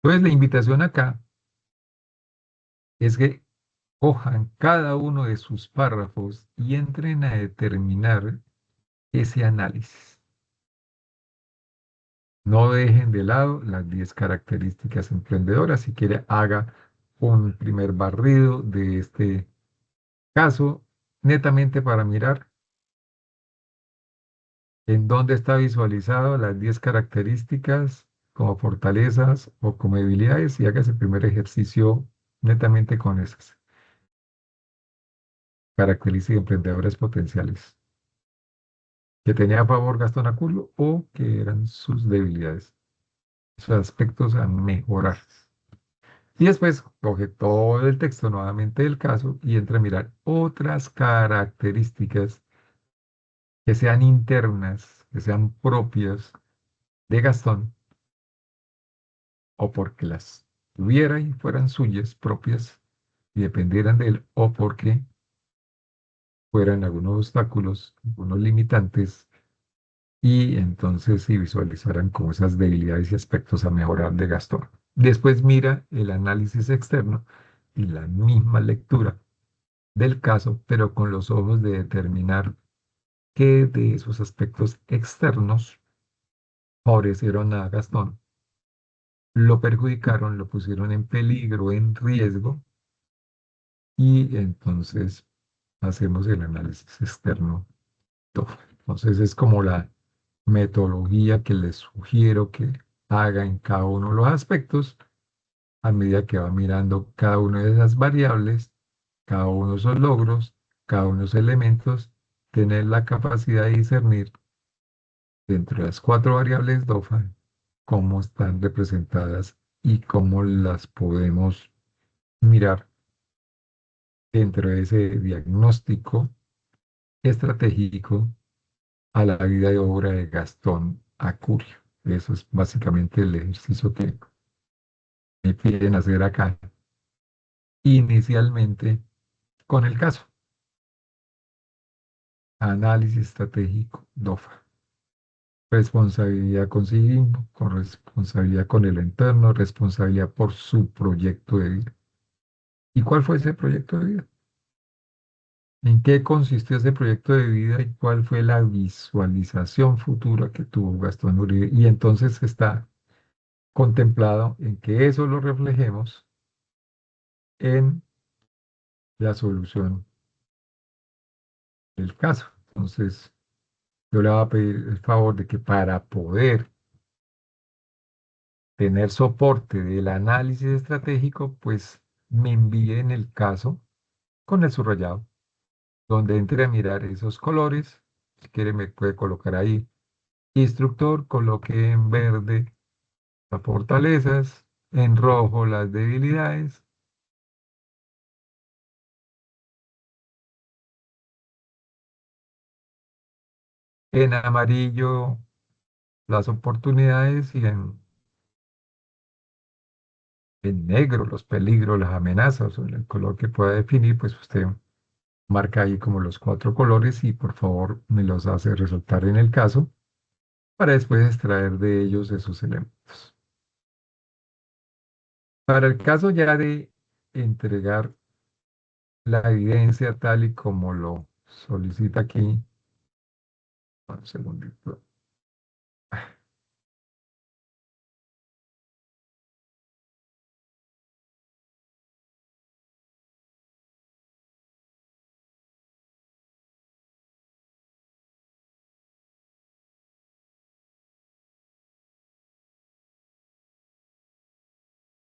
Entonces, la invitación acá es que cojan cada uno de sus párrafos y entren a determinar ese análisis. No dejen de lado las 10 características emprendedoras. Si quiere, haga un primer barrido de este caso, netamente para mirar en dónde está visualizado las 10 características como fortalezas o como debilidades y haga ese primer ejercicio netamente con esas características emprendedoras potenciales que tenía a favor Gastón Acurio o que eran sus debilidades, sus aspectos a mejorar. Y después coge todo el texto nuevamente del caso y entra a mirar otras características que sean internas, que sean propias de Gastón, o porque las tuviera y fueran suyas propias y dependieran de él, o porque fueran algunos obstáculos, algunos limitantes, y entonces si visualizaran como esas debilidades y aspectos a mejorar de Gastón. Después mira el análisis externo y la misma lectura del caso, pero con los ojos de determinar qué de esos aspectos externos favorecieron a Gastón, lo perjudicaron, lo pusieron en peligro, en riesgo, y entonces hacemos el análisis externo. Entonces es como la metodología que les sugiero que haga en cada uno de los aspectos a medida que va mirando cada una de esas variables, cada uno de esos logros, cada uno de esos elementos, tener la capacidad de discernir dentro de las 4 variables DOFA cómo están representadas y cómo las podemos mirar dentro de ese diagnóstico estratégico a la vida y obra de Gastón Acurio. Eso es básicamente el ejercicio que me piden hacer acá, inicialmente con el caso. Análisis estratégico, DOFA. Responsabilidad consigo mismo, con responsabilidad con el entorno, responsabilidad por su proyecto de vida. ¿Y cuál fue ese proyecto de vida? ¿En qué consistió ese proyecto de vida y cuál fue la visualización futura que tuvo Gastón Uribe? Y entonces está contemplado en que eso lo reflejemos en la solución del caso. Entonces, yo le voy a pedir el favor de que para poder tener soporte del análisis estratégico, pues me envíen el caso con el subrayado, donde entre a mirar esos colores. Si quiere, me puede colocar ahí. Instructor, coloque en verde las fortalezas, en rojo las debilidades, en amarillo las oportunidades y en negro los peligros, las amenazas o el color que pueda definir, pues usted marca ahí como los 4 colores y por favor me los hace resaltar en el caso para después extraer de ellos esos elementos. Para el caso ya de entregar la evidencia tal y como lo solicita aquí, un segundito.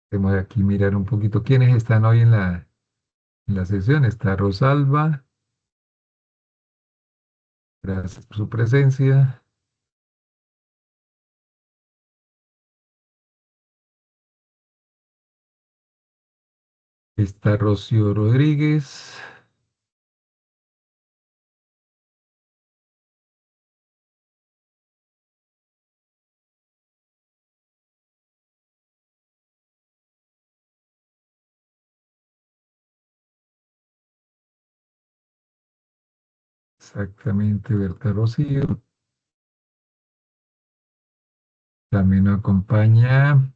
Tenemos aquí mirar un poquito quiénes están hoy en la sesión. Está Rosalba, gracias por su presencia. Está Rocío Rodríguez. Exactamente, Berta Rocío. También nos acompaña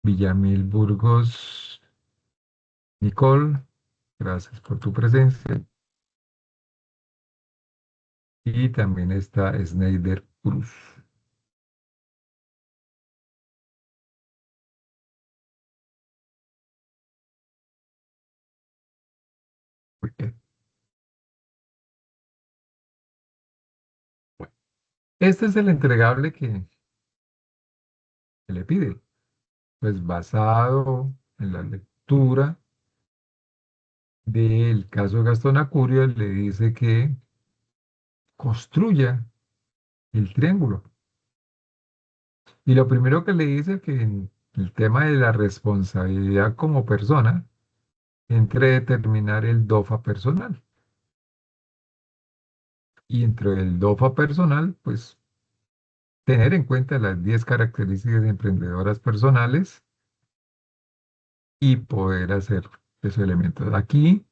Villamil Burgos Nicole. Gracias por tu presencia. Y también está Sneider Cruz. Muy bien. Bueno, este es el entregable que le pide. Pues basado en la lectura del caso de Gastón Acurio, le dice que construya el triángulo. Y lo primero que le dice que en el tema de la responsabilidad como persona, entre determinar el DOFA personal. Y entre el DOFA personal, pues tener en cuenta las 10 características emprendedoras personales y poder hacer esos elementos. Aquí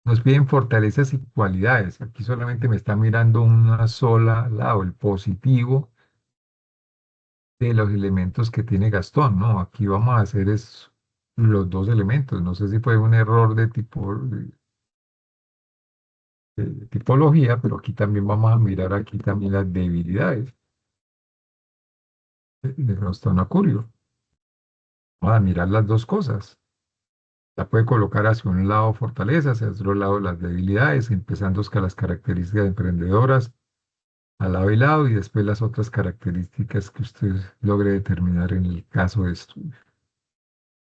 nos piden fortalezas y cualidades. Aquí solamente me está mirando una sola lado, el positivo de los elementos que tiene Gastón, ¿no? Aquí vamos a hacer es los dos elementos. No sé si fue un error de tipología, pero aquí también vamos a mirar aquí también las debilidades de Gastón Acurio. Vamos a mirar las dos cosas. La puede colocar hacia un lado fortalezas, hacia otro lado las debilidades, empezando con las características emprendedoras, al lado y lado, y después las otras características que usted logre determinar en el caso de estudio.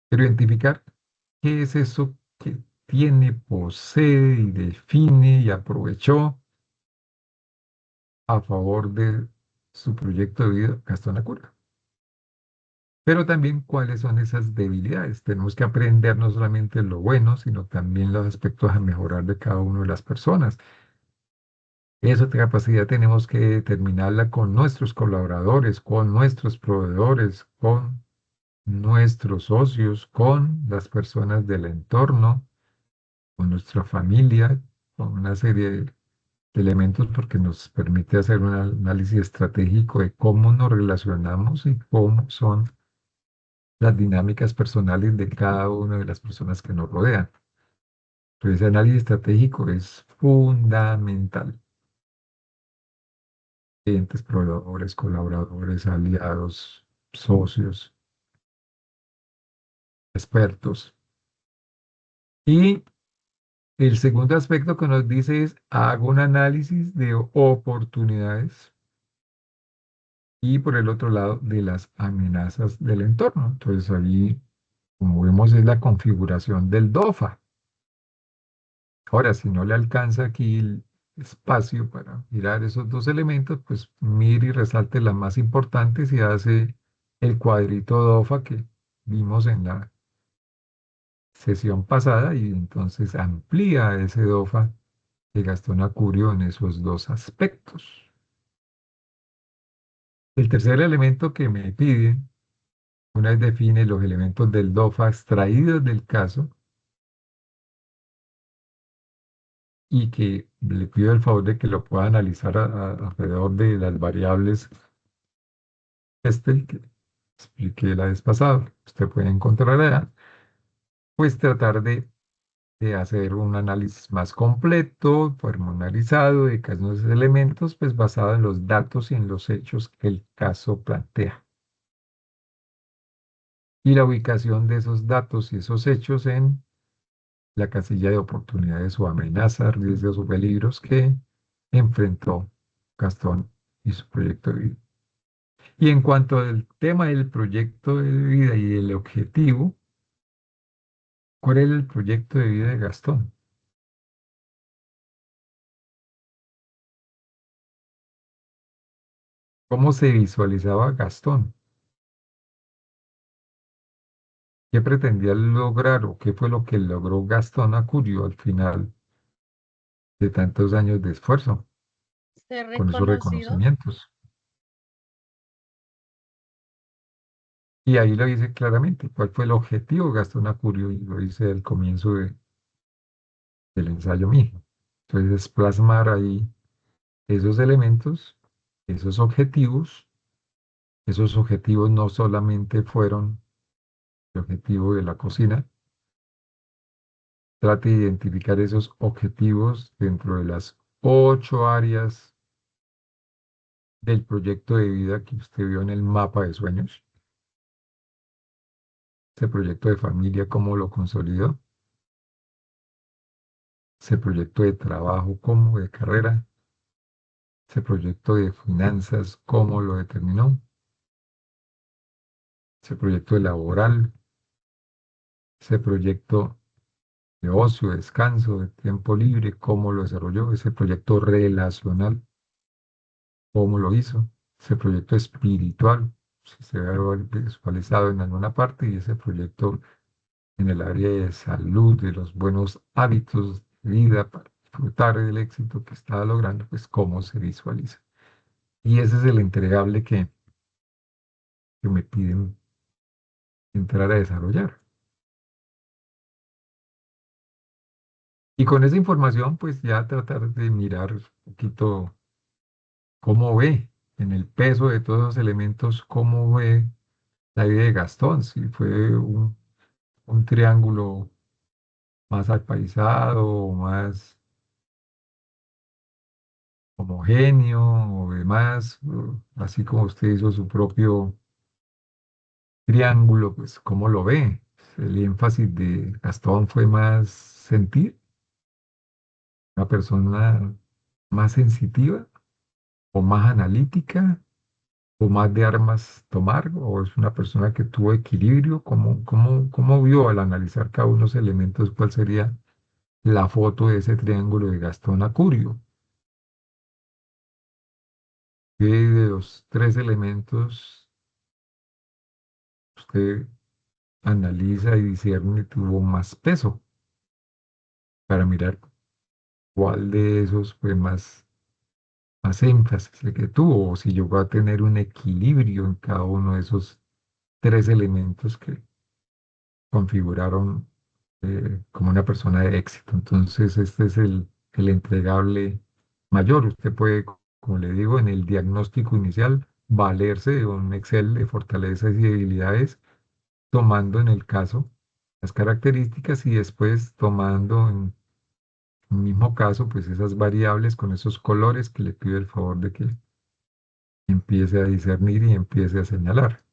Pero identificar qué es eso que tiene, posee y define y aprovechó a favor de su proyecto de vida Gastón Acurga. Pero también cuáles son esas debilidades. Tenemos que aprender no solamente lo bueno, sino también los aspectos a mejorar de cada una de las personas. Esa capacidad tenemos que determinarla con nuestros colaboradores, con nuestros proveedores, con nuestros socios, con las personas del entorno, con nuestra familia, con una serie de elementos porque nos permite hacer un análisis estratégico de cómo nos relacionamos y cómo son las dinámicas personales de cada una de las personas que nos rodean. Entonces, ese análisis estratégico es fundamental. Clientes, proveedores, colaboradores, aliados, socios, expertos. Y el segundo aspecto que nos dice es, hago un análisis de oportunidades y por el otro lado de las amenazas del entorno. Entonces ahí, como vemos, es la configuración del DOFA. Ahora, si no le alcanza aquí el espacio para mirar esos dos elementos, pues mire y resalte las más importantes y hace el cuadrito DOFA que vimos en la sesión pasada y entonces amplía ese DOFA de Gastón Acurio en esos dos aspectos. El tercer elemento que me piden, una vez define los elementos del DOFA extraídos del caso y que le pido el favor de que lo pueda analizar alrededor de las variables que expliqué la vez pasada, usted puede encontrar allá, pues tratar de hacer un análisis más completo, pormenorizado de cada uno de esos elementos, pues basado en los datos y en los hechos que el caso plantea. Y la ubicación de esos datos y esos hechos en la casilla de oportunidades o amenazas, riesgos o peligros que enfrentó Gastón y su proyecto de vida. Y en cuanto al tema del proyecto de vida y el objetivo, ¿cuál era el proyecto de vida de Gastón? ¿Cómo se visualizaba Gastón? ¿Qué pretendía lograr o qué fue lo que logró Gastón Acurio al final de tantos años de esfuerzo Ser con esos reconocido. reconocimientos? Y ahí lo dice claramente, cuál fue el objetivo de Gastón Acurio y lo dice al comienzo del ensayo mismo. Entonces, plasmar ahí esos elementos, esos objetivos. Esos objetivos no solamente fueron el objetivo de la cocina, trate de identificar esos objetivos dentro de las 8 áreas del proyecto de vida que usted vio en el mapa de sueños. Ese proyecto de familia, cómo lo consolidó. Ese proyecto de trabajo, cómo de carrera. Ese proyecto de finanzas, cómo lo determinó. Ese proyecto de laboral. Ese proyecto de ocio, de descanso, de tiempo libre, cómo lo desarrolló. Ese proyecto relacional, cómo lo hizo. Ese proyecto espiritual, si se ve visualizado en alguna parte, y ese proyecto en el área de salud, de los buenos hábitos de vida para disfrutar del éxito que estaba logrando, pues cómo se visualiza. Y ese es el entregable que me piden entrar a desarrollar. Y con esa información, pues ya tratar de mirar un poquito cómo ve en el peso de todos esos elementos, cómo ve la vida de Gastón, si fue un triángulo más apaisado o más homogéneo o demás, así como usted hizo su propio triángulo, pues ¿cómo lo ve? El énfasis de Gastón fue más sentir, una persona más sensitiva o más analítica o más de armas tomar, o es una persona que tuvo equilibrio. ¿Cómo vio al analizar cada uno de los elementos cuál sería la foto de ese triángulo de Gastón Acurio? ¿Qué de los 3 elementos usted analiza y discierne tuvo más peso para mirar cuál de esos fue más énfasis el que tuvo, o si llegó a tener un equilibrio en cada uno de esos 3 elementos que configuraron como una persona de éxito? Entonces, este es el entregable mayor. Usted puede, como le digo, en el diagnóstico inicial, valerse de un Excel de fortalezas y debilidades, tomando en el caso las características y después tomando en el mismo caso, pues esas variables con esos colores que le pido el favor de que empiece a discernir y empiece a señalar.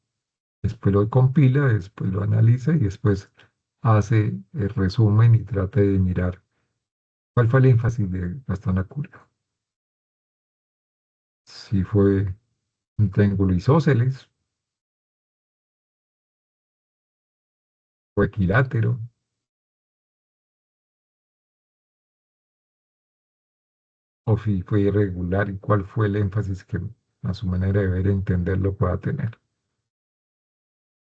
Después lo compila, después lo analiza y después hace el resumen y trata de mirar cuál fue el énfasis de Gastón Acurio. Si fue un triángulo isósceles, o equilátero, o si fue irregular y cuál fue el énfasis que a su manera de ver y entenderlo pueda tener.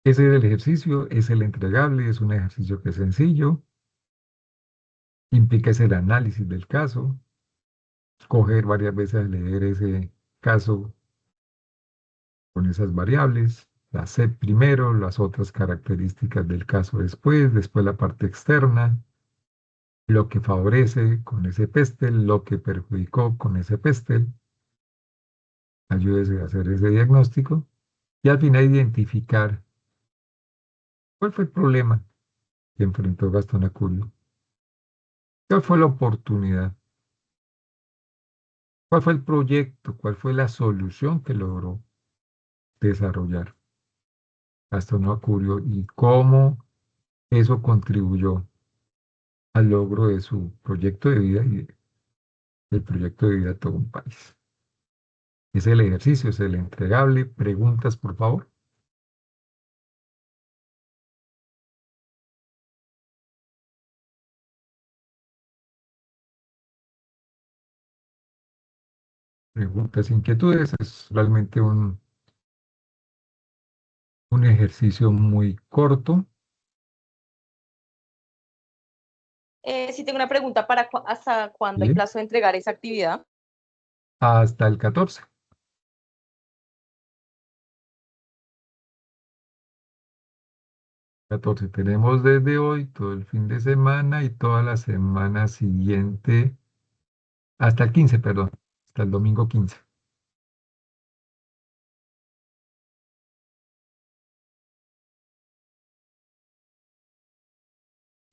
Ese es el ejercicio, es el entregable, es un ejercicio que es sencillo, implica ese el análisis del caso, coger varias veces a leer ese caso con esas variables, la set primero, las otras características del caso después la parte externa, lo que favorece con ese pestel, lo que perjudicó con ese pestel, ayúdese a hacer ese diagnóstico y al final identificar cuál fue el problema que enfrentó Gastón Acurio, cuál fue la oportunidad, cuál fue el proyecto, cuál fue la solución que logró desarrollar Gastón Acurio y cómo eso contribuyó al logro de su proyecto de vida y del proyecto de vida de todo un país. Es el ejercicio, es el entregable. Preguntas, por favor. Preguntas, inquietudes. Es realmente un ejercicio muy corto. Sí tengo una pregunta para hasta cuándo hay ¿Sí? plazo de entregar esa actividad. Hasta el 14. 14. Tenemos desde hoy todo el fin de semana y toda la semana siguiente hasta el 15, perdón, hasta el domingo 15.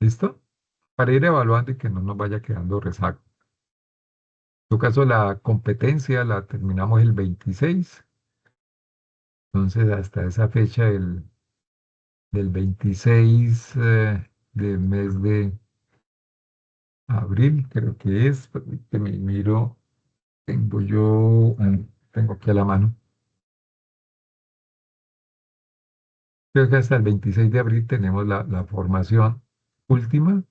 ¿Listo? Para ir evaluando y que no nos vaya quedando rezago. En tu caso, la competencia la terminamos el 26. Entonces, hasta esa fecha del 26 del mes de abril, creo que es, que me miro, tengo yo, tengo aquí a la mano. Creo que hasta el 26 de abril tenemos la formación última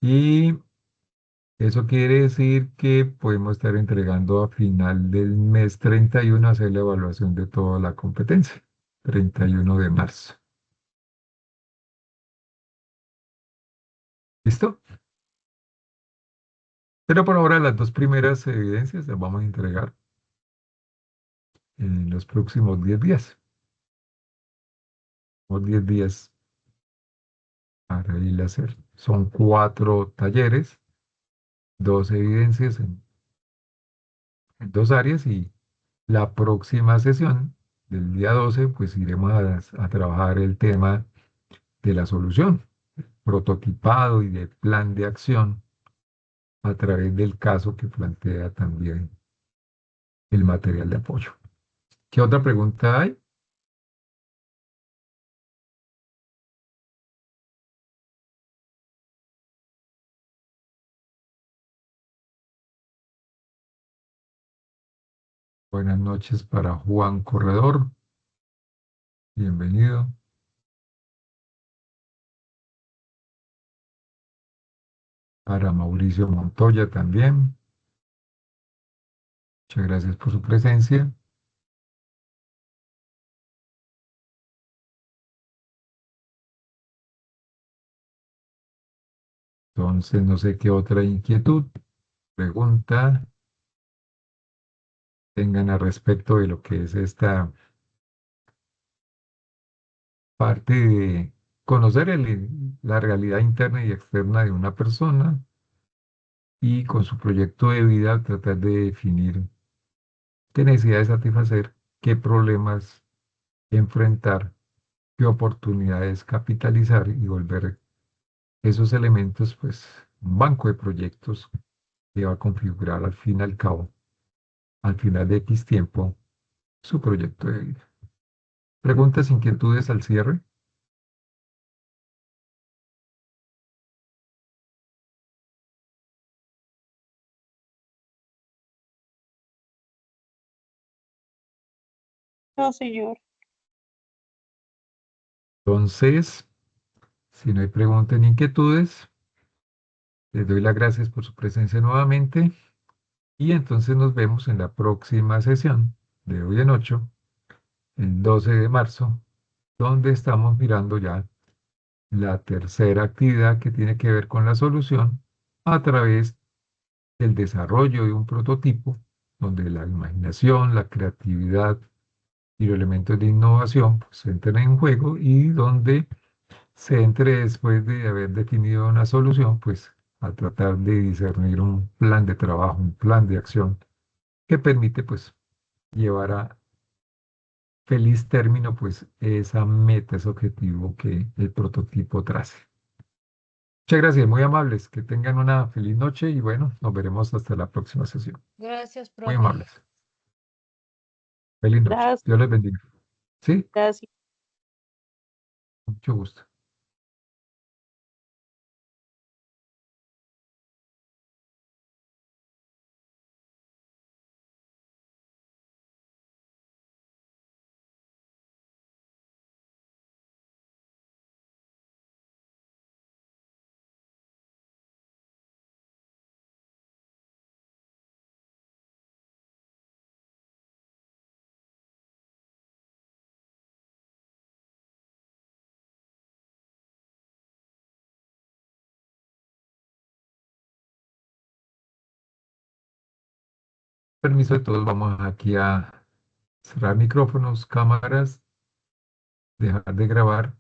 y eso quiere decir que podemos estar entregando a final del mes 31 hacer la evaluación de toda la competencia, 31 de marzo. ¿Listo? Pero por ahora las dos primeras evidencias las vamos a entregar en los próximos 10 días. O 10 días para ir a hacer. Son 4 talleres, 2 evidencias en 2 áreas y la próxima sesión del día 12 pues iremos a trabajar el tema de la solución, prototipado y de plan de acción a través del caso que plantea también el material de apoyo. ¿Qué otra pregunta hay? Buenas noches para Juan Corredor. Bienvenido. Para Mauricio Montoya también. Muchas gracias por su presencia. Entonces, no sé qué otra inquietud, pregunta tengan al respecto de lo que es esta parte de conocer la realidad interna y externa de una persona y con su proyecto de vida tratar de definir qué necesidades satisfacer, qué problemas enfrentar, qué oportunidades capitalizar y volver esos elementos, pues, un banco de proyectos que va a configurar al fin y al cabo, al final de X tiempo, su proyecto de vida. Preguntas, inquietudes al cierre. No, señor. Entonces, si no hay preguntas ni inquietudes, les doy las gracias por su presencia nuevamente y entonces nos vemos en la próxima sesión de hoy en 8, el 12 de marzo, donde estamos mirando ya la tercera actividad que tiene que ver con la solución a través del desarrollo de un prototipo donde la imaginación, la creatividad y los elementos de innovación pues, entren en juego y donde se entre después de haber definido una solución, pues a tratar de discernir un plan de trabajo, un plan de acción que permite pues llevar a feliz término pues esa meta, ese objetivo que el prototipo trace. Muchas gracias, muy amables, que tengan una feliz noche y bueno, nos veremos hasta la próxima sesión. Gracias, Muy profe. amables. Feliz noche. Gracias. Dios les bendiga. Sí, Gracias. mucho gusto. Permiso de todos, vamos aquí a cerrar micrófonos, cámaras, dejar de grabar